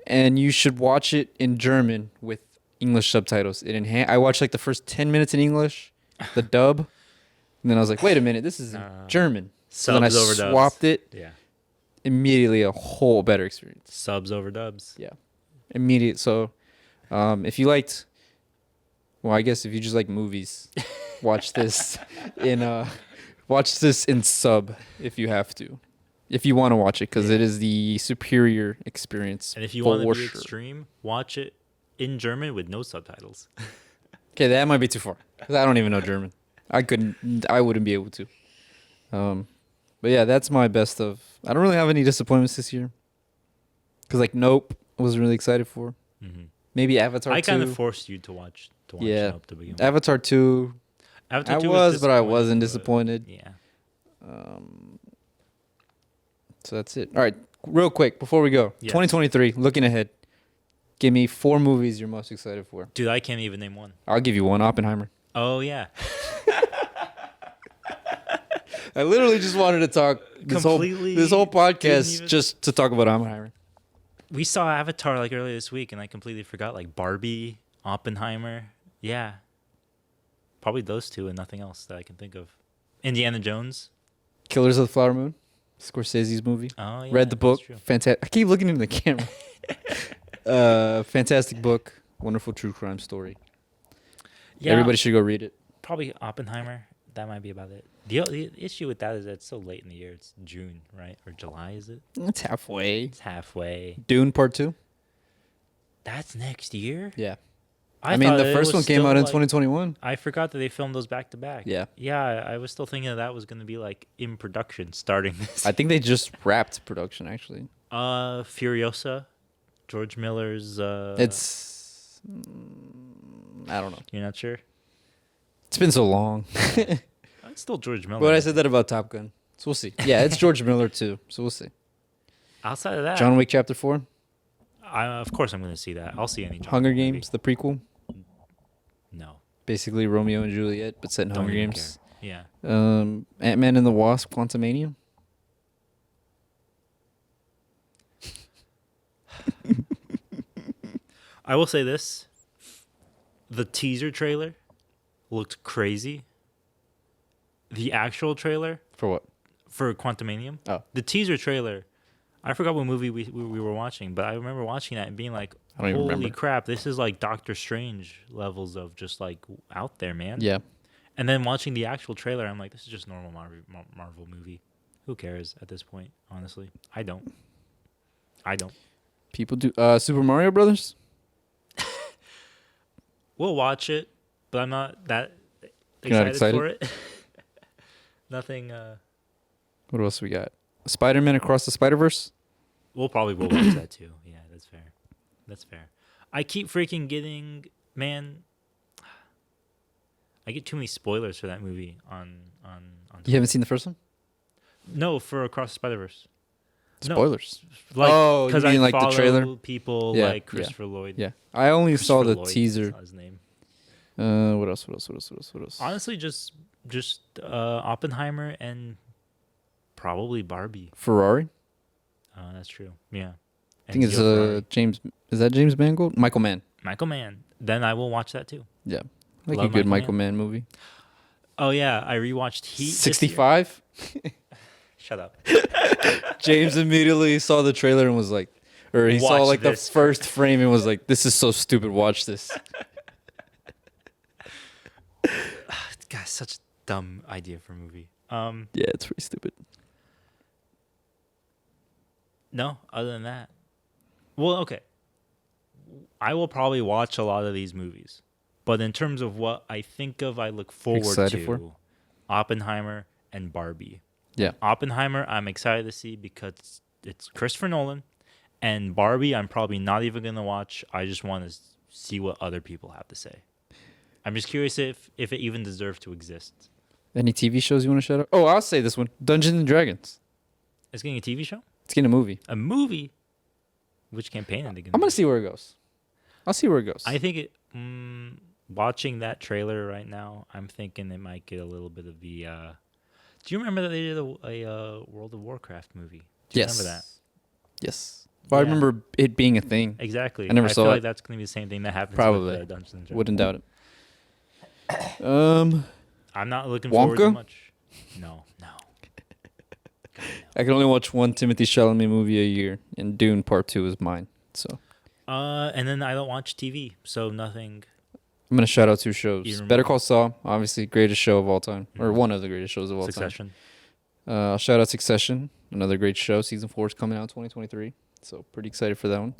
And you should watch it in German with English subtitles. I watched like the first 10 minutes in English, the dub, and then I was like, wait a minute, this is German. So then I Subs over dubs. swapped it. Yeah. Immediately a whole better experience. Subs over dubs. Yeah. Immediate. So if you liked, well, I guess if you just like movies, watch this in sub if you have to. If you want to watch it, because it is the superior experience. And if you want to be sure. extreme, watch it in German with no subtitles. Okay, that might be too far. 'Cause I don't even know German. I wouldn't be able to. But yeah, that's my best of. I don't really have any disappointments this year. Because like Nope, I was really excited for. Mm-hmm. Maybe Avatar 2. I kind of forced you to watch Yeah. Nope to begin with. Avatar 2. Avatar I 2 was, but I wasn't disappointed, disappointed. Yeah. So that's it. All right, real quick before we go. Yes. 2023, looking ahead. Give me 4 movies you're most excited for. Dude, I can't even name one. I'll give you one. Oppenheimer. Oh, yeah. I literally just wanted to talk this whole Didn't podcast even- just to talk about Oppenheimer. We saw Avatar like earlier this week, and I completely forgot like Barbie, Oppenheimer. Yeah. Probably those two and nothing else that I can think of. Indiana Jones. Killers of the Flower Moon, Scorsese's movie. Oh, yeah. Read the book. that's true. Fantastic. I keep looking into the camera. Fantastic book. Wonderful true crime story. Yeah. Everybody should go read it. Probably Oppenheimer. That might be about it. The issue with that is that it's so late in the year. It's June, right? Or July, is it? It's halfway. It's halfway. Dune Part 2. That's next year? Yeah. I mean, thought the it first was one came still, out in like- 2021. I forgot that they filmed those back to back. Yeah. Yeah, I was still thinking that was going to be like in production starting this. I think they just wrapped production, actually. Furiosa, George Miller's. It's. I don't know. You're not sure? It's been so long. It's still George Miller. But I said that about Top Gun. So we'll see. Yeah, it's George Miller, too. So we'll see. Outside of that, John Wick Chapter 4. of course I'm going to see that. I'll see any John Hunger Wick movie. Games, the prequel. No. Basically Romeo and Juliet, but set in Don't Hunger even Games. care. Yeah. Ant-Man and the Wasp, Quantumania. I will say this. The teaser trailer looked crazy. The actual trailer For what? for Quantumanium. Oh. The teaser trailer. I forgot what movie we were watching, but I remember watching that and being like, I don't even holy remember. crap, this is like Doctor Strange levels of just like out there, man. Yeah. And then watching the actual trailer, I'm like, this is just normal Marvel movie. Who cares at this point, honestly? I don't. People do. Super Mario Brothers? We'll watch it, but I'm not that You're not excited for it. Nothing. What else we got? Spider-Man Across the Spider-Verse? We'll probably will watch that too. Yeah, that's fair. That's fair. I keep freaking getting, man. I get too many spoilers for that movie on. You haven't seen the first one? No, for Across the Spider-Verse. No. Spoilers. Like, Oh, you 'cause mean I like the follow trailer? people Yeah, like Christopher Lloyd. Yeah. I only saw the Christopher Lloyd, teaser. that's not his name. What else? Honestly, just Oppenheimer and probably Barbie. Ferrari? That's true. Yeah. I think it's Ferrari. James. Is that James Mangold? Michael Mann. Michael Mann. Then I will watch that too. Yeah. Like a Love good Michael Michael Mann movie. Oh yeah, I rewatched Heat. This year. 65. Shut up. James immediately saw the trailer and was like, or he saw Watch like the this. first frame and was like, "This is so stupid. Watch this." God, such a dumb idea for a movie. Yeah, it's pretty stupid. No, other than that. Well, okay. I will probably watch a lot of these movies. But in terms of what I think of, I look forward Excited to for? Oppenheimer and Barbie. Yeah. Oppenheimer, I'm excited to see because it's Christopher Nolan. And Barbie, I'm probably not even going to watch. I just want to see what other people have to say. I'm just curious if it even deserves to exist. Any TV shows you want to shout out? Oh, I'll say this one: Dungeons and Dragons. It's getting a TV show? It's getting a movie. A movie? Which campaign are they going to I'm gonna see where it goes. I'll see where it goes. I think it. Watching that trailer right now, I'm thinking it might get a little bit of the. Do you remember that they did a World of Warcraft movie? Do you Yes. remember that? Yes. Well, I Yeah. remember it being a thing. Exactly. I never saw feel it. like that's going to be the same thing that happens Probably. with Dungeons and Dragons. Wouldn't doubt it. I'm not looking forward to Wonka? much. No. God, no. I can only watch one Timothy Chalamet movie a year, and Dune Part 2 is mine. So And then I don't watch TV, so nothing. I'm gonna shout out two shows. You remember- Better Call Saul, obviously greatest show of all time, or one of the greatest shows of all Succession. time. I'll shout out Succession, another great show. Season 4 is coming out in 2023, so pretty excited for that one.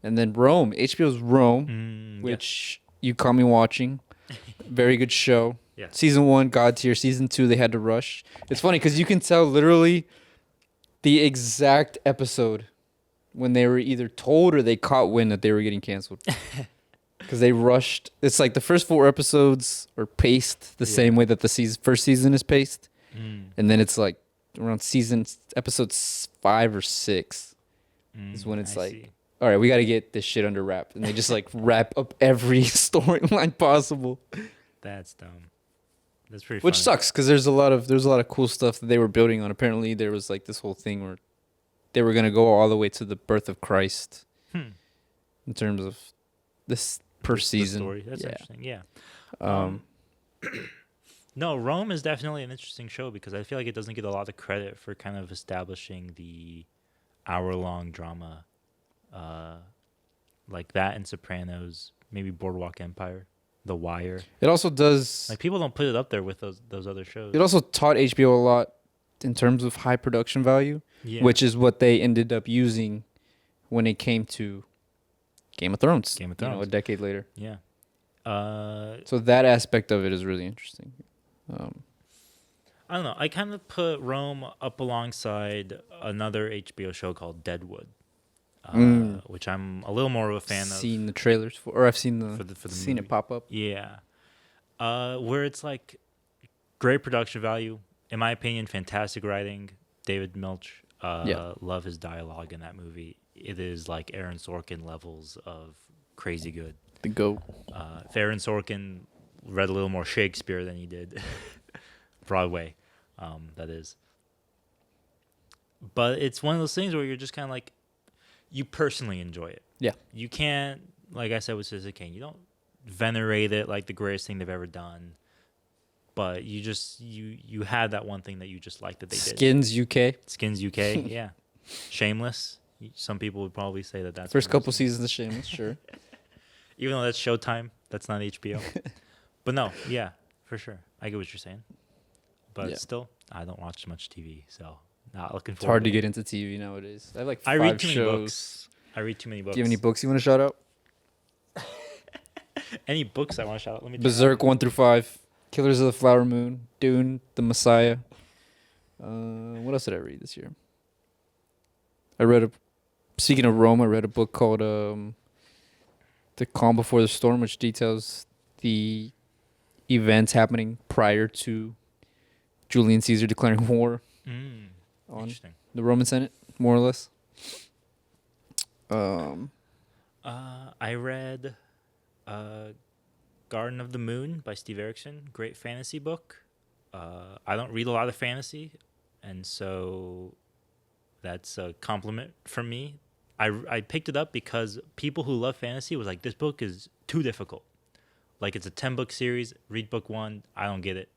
And then Rome, HBO's Rome, which you caught me watching. Very good show. Yeah. Season 1, God tier. Season 2, they had to rush. It's funny because you can tell literally the exact episode when they were either told or they caught wind that they were getting canceled. Because they rushed. It's like the first 4 episodes are paced the same way that the first season is paced. And then it's like around episode 5 or 6 is when it's I like, see. all right, we got to get this shit under wrap. And they just like wrap up every storyline possible. That's dumb. That's pretty Which funny. sucks because there's a lot of cool stuff that they were building on. Apparently, there was like this whole thing where they were gonna go all the way to the birth of Christ in terms of this per The season. story. That's Yeah. interesting. Yeah. No, Rome is definitely an interesting show because I feel like it doesn't get a lot of credit for kind of establishing the hour-long drama, like that and Sopranos, maybe Boardwalk Empire, The Wire. It also does. Like people don't put it up there with those other shows. It also taught HBO a lot in terms of high production value, Yeah. which is what they ended up using when it came to Game of Thrones. Game of You know, Thrones. a decade later. Yeah. So that aspect of it is really interesting. I don't know. I kind of put Rome up alongside another HBO show called Deadwood, which I'm a little more of a fan of. Seen the trailers for, or I've seen For the seen movie. it pop up. Yeah. Where it's like great production value. In my opinion, fantastic writing. David Milch. Love his dialogue in that movie. It is like Aaron Sorkin levels of crazy good. The GOAT. If Aaron Sorkin read a little more Shakespeare than he did Broadway, that is. But it's one of those things where you're just kind of like, you personally enjoy it. Yeah. You can't, like I said with Citizen Kane, you don't venerate it like the greatest thing they've ever done. But you just, you had that one thing that you just liked that they did. Skins UK. Skins UK, yeah. Shameless. Some people would probably say that's First one of couple those seasons of Shameless, sure. even though that's Showtime, that's not HBO. But no, yeah, for sure. I get what you're saying. But Yeah. still, I don't watch much TV, so not looking It's forward hard to it. get into TV nowadays. I have like I 5 read too many shows. books. I read too many books. Do you have any books you want to shout out? Any books I want to shout out? Let me check. Berserk 1 through 5, Killers of the Flower Moon, Dune, The Messiah. What else did I read this year? Speaking of Rome, I read a book called The Calm Before the Storm, which details the events happening prior to Julian Caesar declaring war on Interesting. the Roman Senate, more or less. I read Garden of the Moon by Steve Erickson. Great fantasy book. I don't read a lot of fantasy, and so that's a compliment from me. I picked it up because people who love fantasy was like, this book is too difficult. Like it's a 10-book series. Read book 1. I don't get it.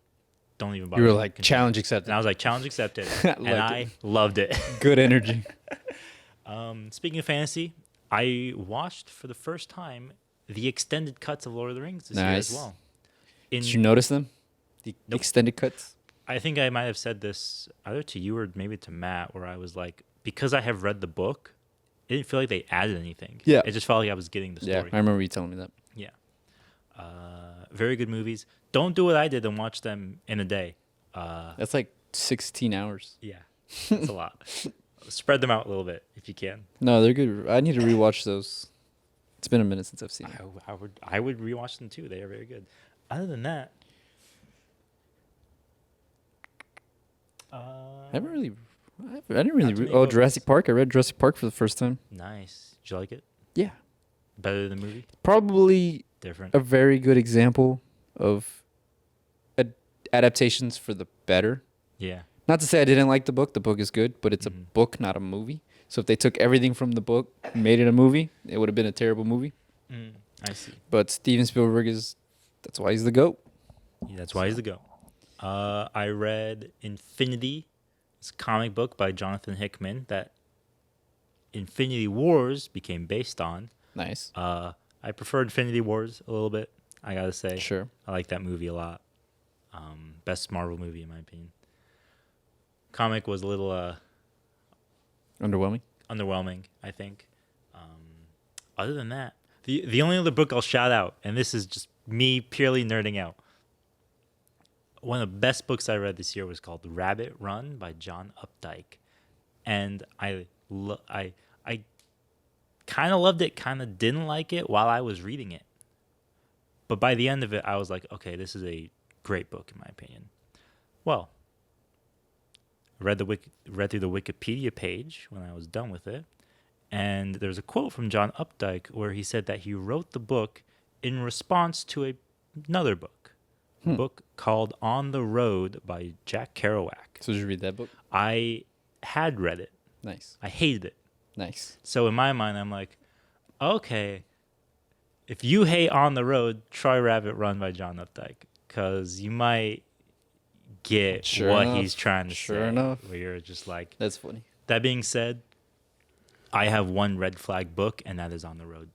Don't even You bother. were like, Continue. challenge And accepted. I was like, challenge accepted. I And like I it. loved it. Good energy. Speaking of fantasy, I watched for the first time the extended cuts of Lord of the Rings this year as Nice. well. Did you notice them? The Nope. extended cuts? I think I might have said this either to you or maybe to Matt, where I was like, because I have read the book, it didn't feel like they added anything. Yeah. It just felt like I was getting the Yeah, story. I remember you telling me that. Yeah. Very good movies. Don't do what I did and watch them in a day. That's like 16 hours. Yeah. That's a lot. Spread them out a little bit if you can. No, they're good. I need to rewatch those. It's been a minute since I've seen them. I would rewatch them too. They are very good. Other than that, I haven't really. I didn't really. Not too many Oh, books. Jurassic Park. I read Jurassic Park for the first time. nice. Did you like it? Yeah. Better than the movie? Probably Different. a very good example of adaptations for the better. Yeah. Not to say I didn't like the book. The book is good, but it's a Mhm. book, not a movie. So if they took everything from the book, made it a movie, it would have been a terrible movie. I see. But Steven Spielberg is. That's why he's the GOAT. Yeah, that's why he's the go. I read Infinity. It's a comic book by Jonathan Hickman that Infinity Wars became based on. Nice. I prefer Infinity Wars a little bit, I gotta say. Sure. I like that movie a lot. Best Marvel movie in my opinion. Comic was a little Underwhelming. underwhelming, I think. Other than that, the only other book I'll shout out, and this is just me purely nerding out. One of the best books I read this year was called Rabbit Run by John Updike, and I kind of loved it, kind of didn't like it while I was reading it. But by the end of it, I was like, okay, this is a great book in my opinion. Well, read through the Wikipedia page when I was done with it, and there's a quote from John Updike where he said that he wrote the book in response to another book, a book called On the Road by Jack Kerouac. So did you read that book? I had read it. Nice. I hated it. Nice. So in my mind, I'm like, okay, if you hate On the Road, try Rabbit Run by John Updike, because you might get Sure what enough. he's trying to Sure say. enough. Where you're just like, That's funny. that being said, I have one red flag book, and that is On the Road.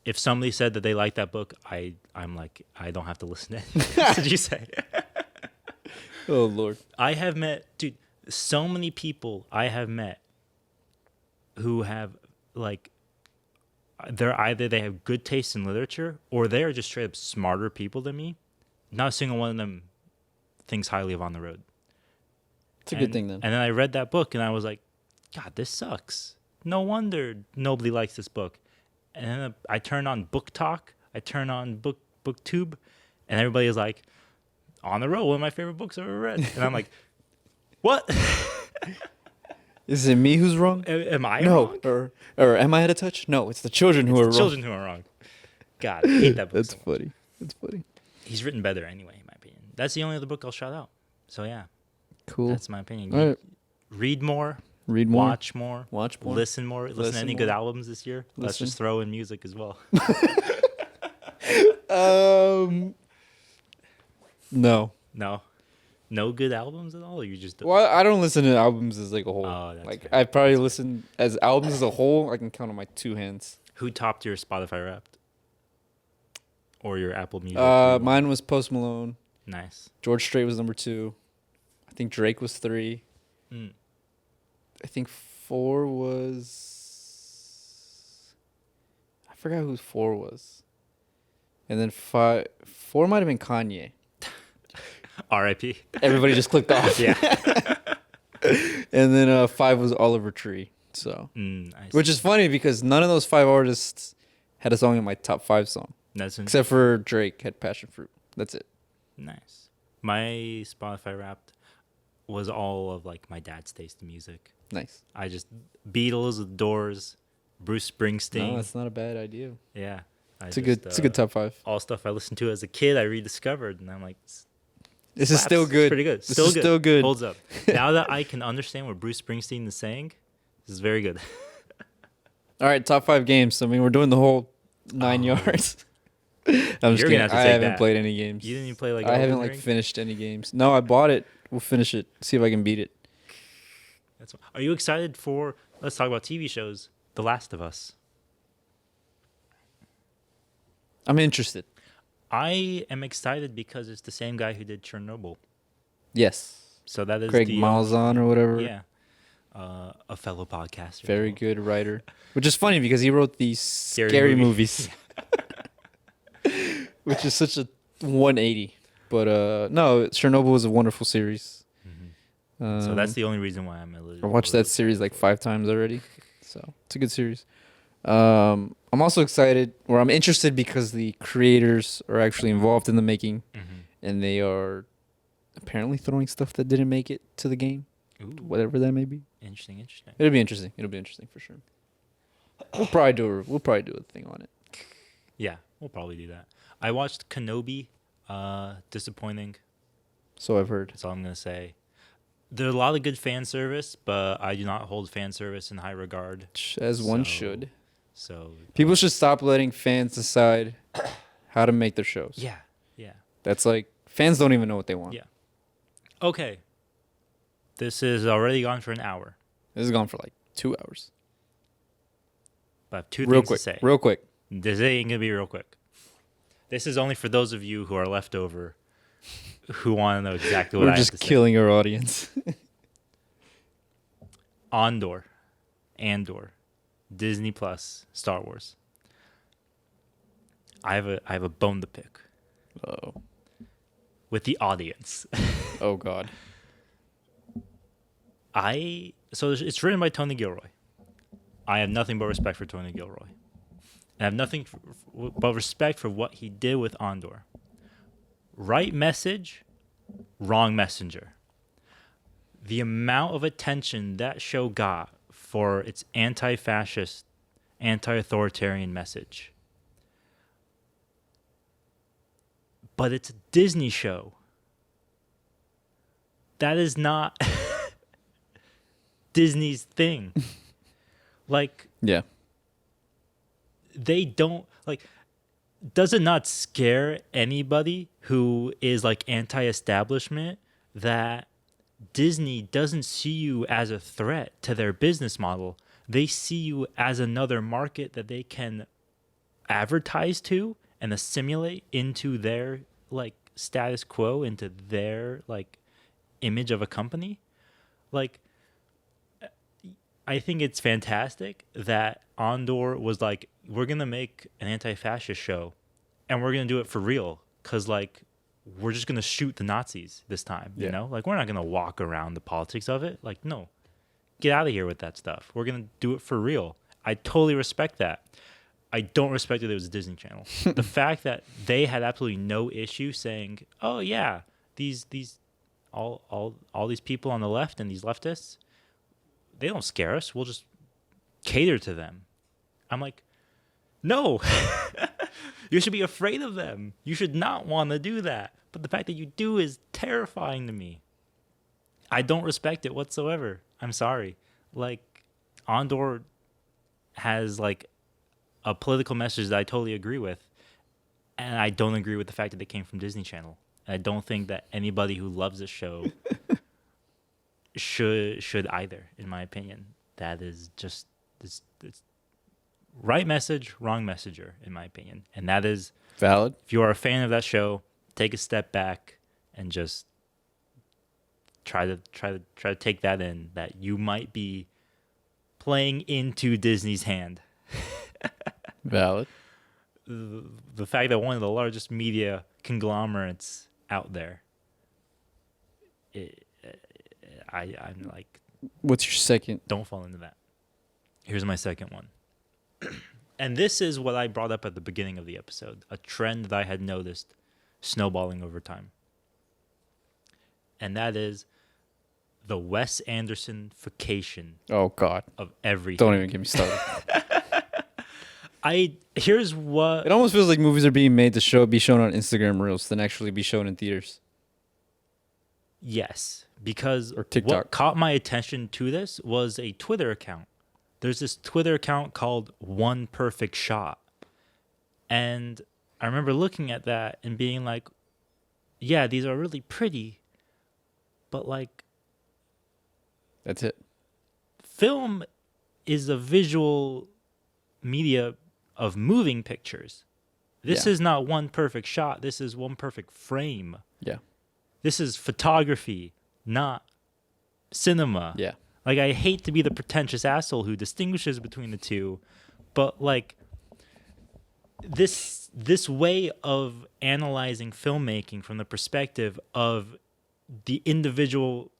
If somebody said that they like that book, I'm like, I don't have to listen to anything else that you say. Oh Lord. I have met, dude, so many people I have met who have, like, they have good taste in literature, or they are just straight up smarter people than me. Not a single one of them thinks highly of On the Road. It's a good thing then. And then I read that book, and I was like, God, this sucks. No wonder nobody likes this book. And then I turn on Book Talk, I turn on BookTube, and everybody is like, On the Road, one of my favorite books I've ever read. And I'm like, what? Is it me who's wrong? Am I No. wrong? Or am I out of touch? No, it's the children who are wrong. Children who are wrong. God, I hate that book. That's so much. funny. That's funny. He's written better anyway, in my opinion. That's the only other book I'll shout out. So yeah, Cool. that's my opinion. All right. Read more, Read more. watch more, Watch more. listen more. Listen to Listen any more. good albums this year. Let's Listen. just throw in music as well. No. No good albums at all. Or you just Well, I don't listen to albums as like a whole. Oh, that's like fair. I probably listen as albums as a whole. I can count on my two hands. Who topped your Spotify Wrapped or your Apple Music? Rewind? Mine was Post Malone. Nice. George Strait was number 2. I think Drake was 3. Mm. I think 4 was. I forgot who 4 was. And then 4 might have been Kanye. R.I.P. Everybody just clicked off. Yeah. And then 5 was Oliver Tree. So, I which see. is funny because none of those 5 artists had a song in my top 5 song, That's except for Drake had Passion Fruit. That's it. nice. My Spotify Wrapped was all of like my dad's taste in music. Nice. I just Beatles, The Doors, Bruce Springsteen. No, that's not a bad idea. Yeah, It's a good top 5. All stuff I listened to as a kid, I rediscovered, and I'm like, This is slaps. still It's good. pretty good. This Still is good. still good. Holds up. Now that I can understand what Bruce Springsteen is saying, this is very good. All right, top 5 games. I mean, we're doing the whole 9 Oh. yards. I'm just You're kidding. gonna have to I take haven't that. played any games. You didn't even play like I haven't Elden like Ring? finished any games. No, I bought it. We'll finish it. See if I can beat it. Are you excited for? Let's talk about TV shows. The Last of Us. I'm interested. I am excited because it's the same guy who did Chernobyl. Yes. So that is Craig the Mazan or whatever. Yeah, a fellow podcaster. Very as well. good writer. Which is funny because he wrote these scary movie. movies. Which is such a 180. But no, Chernobyl was a wonderful series. So that's the only reason why I'm a little. I watched that series like 5 times already. So it's a good series. I'm also excited, or I'm interested because the creators are actually involved in the making, and they are apparently throwing stuff that didn't make it to the game, whatever that may be. Interesting. It'll be interesting. It'll be interesting for sure. We'll probably do a thing on it. Yeah, we'll probably do that. I watched Kenobi. Disappointing. So I've heard. That's all I'm gonna say. There's a lot of good fan service, but I do not hold fan service in high regard. As one should. So People should stop letting fans decide how to make their shows. yeah. That's like fans don't even know what they want. Yeah. Okay. This is already gone for an hour. This has gone for like 2 hours. But I have two Real things quick. to say. Real quick. This ain't gonna be real quick. This is only for those of you who are left over, who want to know exactly what We're I just have to killing our audience. say. Andor, Disney Plus, Star Wars. I have a bone to pick Oh. with the audience. Oh God. So it's written by Tony Gilroy. I have nothing but respect for Tony Gilroy. And I have nothing but respect for what he did with Andor. Right message, wrong messenger. The amount of attention that show got for its anti-fascist, anti-authoritarian message. But it's a Disney show. That is not Disney's thing. Like, Yeah. they don't like, does it not scare anybody who is like anti-establishment that Disney doesn't see you as a threat to their business model? They see you as another market that they can advertise to and assimilate into their like status quo, into their like image of a company. Like, I think it's fantastic that Andor was like, we're going to make an anti-fascist show and we're going to do it for real. Cause like, we're just going to shoot the Nazis this time, you know? Like, we're not going to walk around the politics of it. Like, no, get out of here with that stuff. We're going to do it for real. I totally respect that. I don't respect that it was a Disney Channel. The fact that they had absolutely no issue saying, oh yeah, all these people on the left and these leftists, they don't scare us. We'll just cater to them. I'm like, no, you should be afraid of them. You should not want to do that. But the fact that you do is terrifying to me. I don't respect it whatsoever. I'm sorry. Like, Andor has like a political message that I totally agree with. And I don't agree with the fact that they came from Disney Channel. I don't think that anybody who loves this show should either, in my opinion. That is just it's right message, wrong messenger, in my opinion. And that is Valid. if you are a fan of that show, take a step back and just try to take that in, that you might be playing into Disney's hand. Valid. The fact that one of the largest media conglomerates out there, I'm like, What's your second? don't fall into that. Here's my second one. And this is what I brought up at the beginning of the episode, a trend that I had noticed snowballing over time. And that is the Wes Anderson-fication Oh God. of everything. Don't even get me started. Here's what It almost feels like movies are being made to be shown on Instagram Reels than actually be shown in theaters. Yes, because Or TikTok. what caught my attention to this was a Twitter account. There's this Twitter account called One Perfect Shot. And I remember looking at that and being like, yeah, these are really pretty, but like That's it. film is a visual media of moving pictures. This Yeah. is not one perfect shot. This is one perfect frame. Yeah. This is photography, not cinema. Yeah. Like, I hate to be the pretentious asshole who distinguishes between the two, but like this way of analyzing filmmaking from the perspective of the individual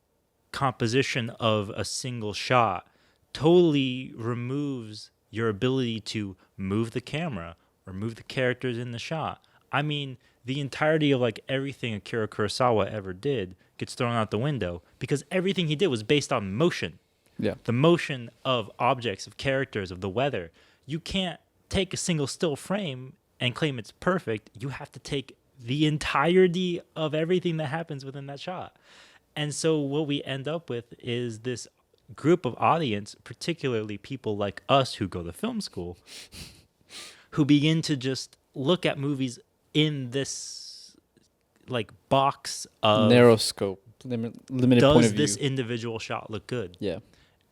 composition of a single shot totally removes your ability to move the camera or move the characters in the shot. I mean, the entirety of like everything Akira Kurosawa ever did gets thrown out the window because everything he did was based on motion. Yeah. The motion of objects, of characters, of the weather. You can't take a single still frame and claim it's perfect. You have to take the entirety of everything that happens within that shot. And so what we end up with is this group of audience, particularly people like us who go to film school, who begin to just look at movies in this like box of Narrow scope, limited point does of view. this individual shot look good? Yeah.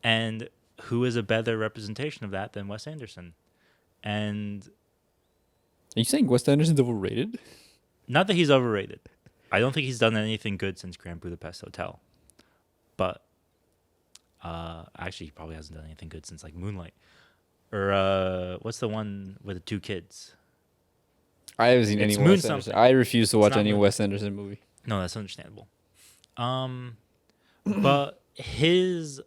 And who is a better representation of that than Wes Anderson? And Are you saying Wes Anderson's overrated? not that he's overrated. I don't think he's done anything good since Grand Budapest Hotel. But actually, he probably hasn't done anything good since like Moonlight. Or what's the one with the two kids? I haven't seen It's any Moon Wes Anderson. something. I refuse to watch not any Moon. Wes Anderson movie. No, that's understandable. But his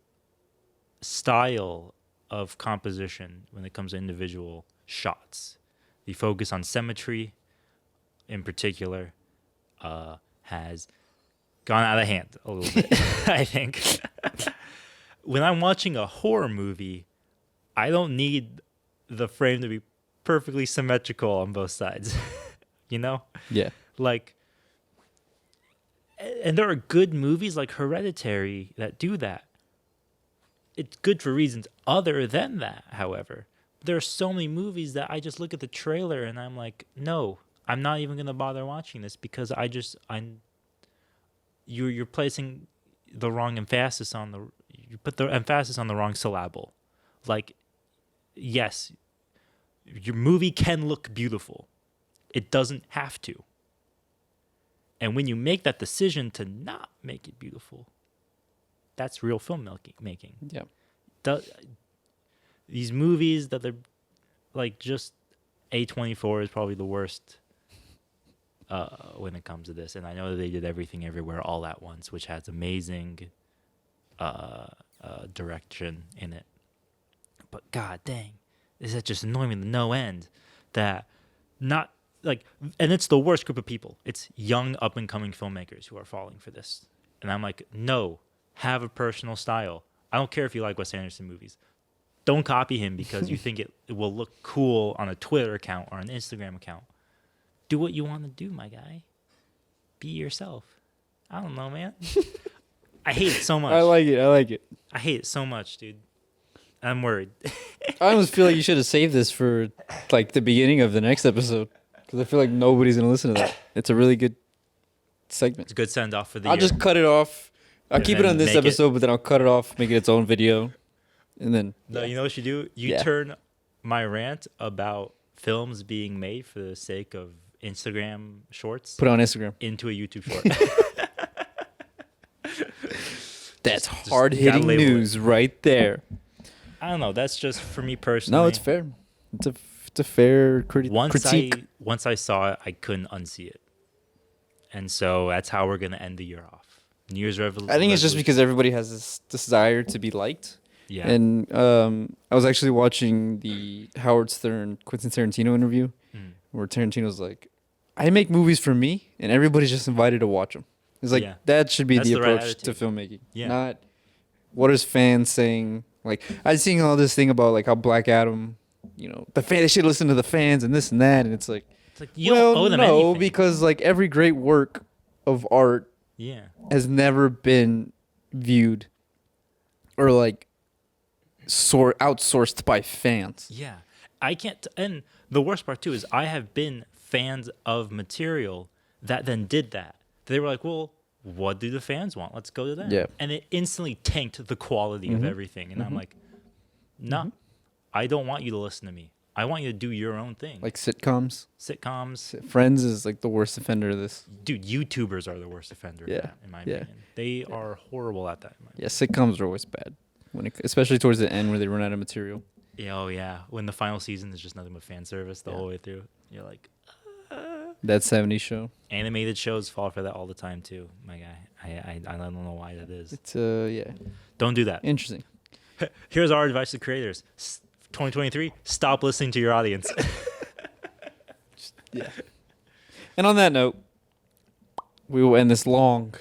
style of composition when it comes to individual shots, the focus on symmetry in particular, has gone out of hand a little bit, I think. When I'm watching a horror movie, I don't need the frame to be perfectly symmetrical on both sides. You know? Yeah. Like, and there are good movies like Hereditary that do that. It's good for reasons other than that, however. There are so many movies that I just look at the trailer and I'm like, no, I'm not even going to bother watching this because you're placing the wrong emphasis on you put the emphasis on the wrong syllable. Like, yes, your movie can look beautiful. It doesn't have to. And when you make that decision to not make it beautiful, that's real making. Yeah. These movies that they're like just A24 is probably the worst when it comes to this. And I know that they did Everything Everywhere All at Once, which has amazing direction in it. But god dang, is that just annoying me to no end that not like, and it's the worst group of people. It's young up and coming filmmakers who are falling for this. And I'm like, no, have a personal style. I don't care if you like Wes Anderson movies. Don't copy him because you think it will look cool on a Twitter account or an Instagram account. Do what you want to do, my guy. Be yourself. I don't know, man. I hate it so much. I like it. I hate it so much, dude. I'm worried. I almost feel like you should have saved this for like the beginning of the next episode because I feel like nobody's gonna listen to that. It's a really good segment. It's a good send off for the I'll year. just cut it off. I'll And keep it then on this make it- episode, but then I'll cut it off, make it its own video, and then No, you know what you do? You Yeah. turn my rant about films being made for the sake of Instagram shorts put it on Instagram. into a YouTube short. That's Just hard hitting gotta label it. news right there. I don't know. That's just for me personally. No, it's fair. It's a fair critique. Once I saw it, I couldn't unsee it, and so that's how we're gonna end the year off. New Year's resolution. I think it's just because everybody has this desire to be liked. yeah, And I was actually watching the Howard Stern Quentin Tarantino interview where Tarantino's like, "I make movies for me, and everybody's just invited to watch them." It's like Yeah. that should be That's the the right approach to attitude. filmmaking. Yeah. Not what is fans saying. Like I was seeing all this thing about like how Black Adam, they should listen to the fans and this and that, and it's like, it's like you don't owe them anything. because like every great work of art yeah, has never been viewed or like outsourced by fans. yeah. I can't. And the worst part too is I have been fans of material that then did that. They were like, well, what do the fans want? Let's go to them. Yeah. And it instantly tanked the quality of everything. And I'm like, no, I don't want you to listen to me. I want you to do your own thing. Like sitcoms. Sitcoms. Friends is like the worst offender of this. Dude, YouTubers are the worst offender of that, in my opinion. They are horrible at that. Yeah, sitcoms are always bad, especially towards the end where they run out of material. Yeah, oh yeah. When the final season is just nothing but fan service the whole way through. You're like, That 70s show. animated shows fall for that all the time too, my guy. I don't know why that is. It's yeah, Don't do that. interesting. Here's our advice to creators. 2023, stop listening to your audience. Yeah. And on that note, we will end this long,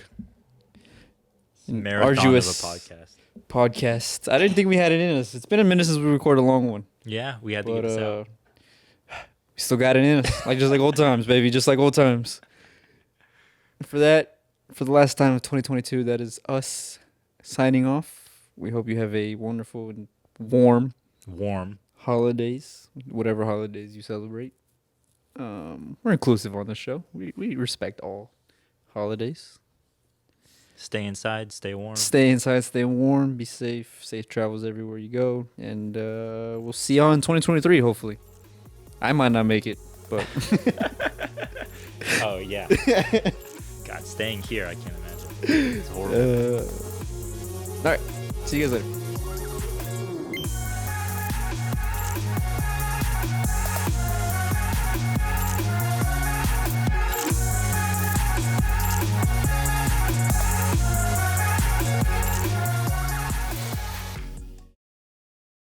Marathon arduous of a podcast. podcast. I didn't think we had it in us. It's been a minute since we recorded a long one. Yeah, we had to But get this out. we still got it in us. Just like old times, baby. Just like old times. For the last time of 2022, that is us signing off. We hope you have a wonderful and warm holidays, whatever holidays you celebrate. We're inclusive on this show. We respect all holidays. Stay inside, stay warm. Stay inside, stay warm, be safe. Safe travels everywhere you go. And we'll see y'all in 2023, hopefully. I might not make it, but... Oh, yeah. God, staying here, I can't imagine. It's horrible. All right. See you guys later.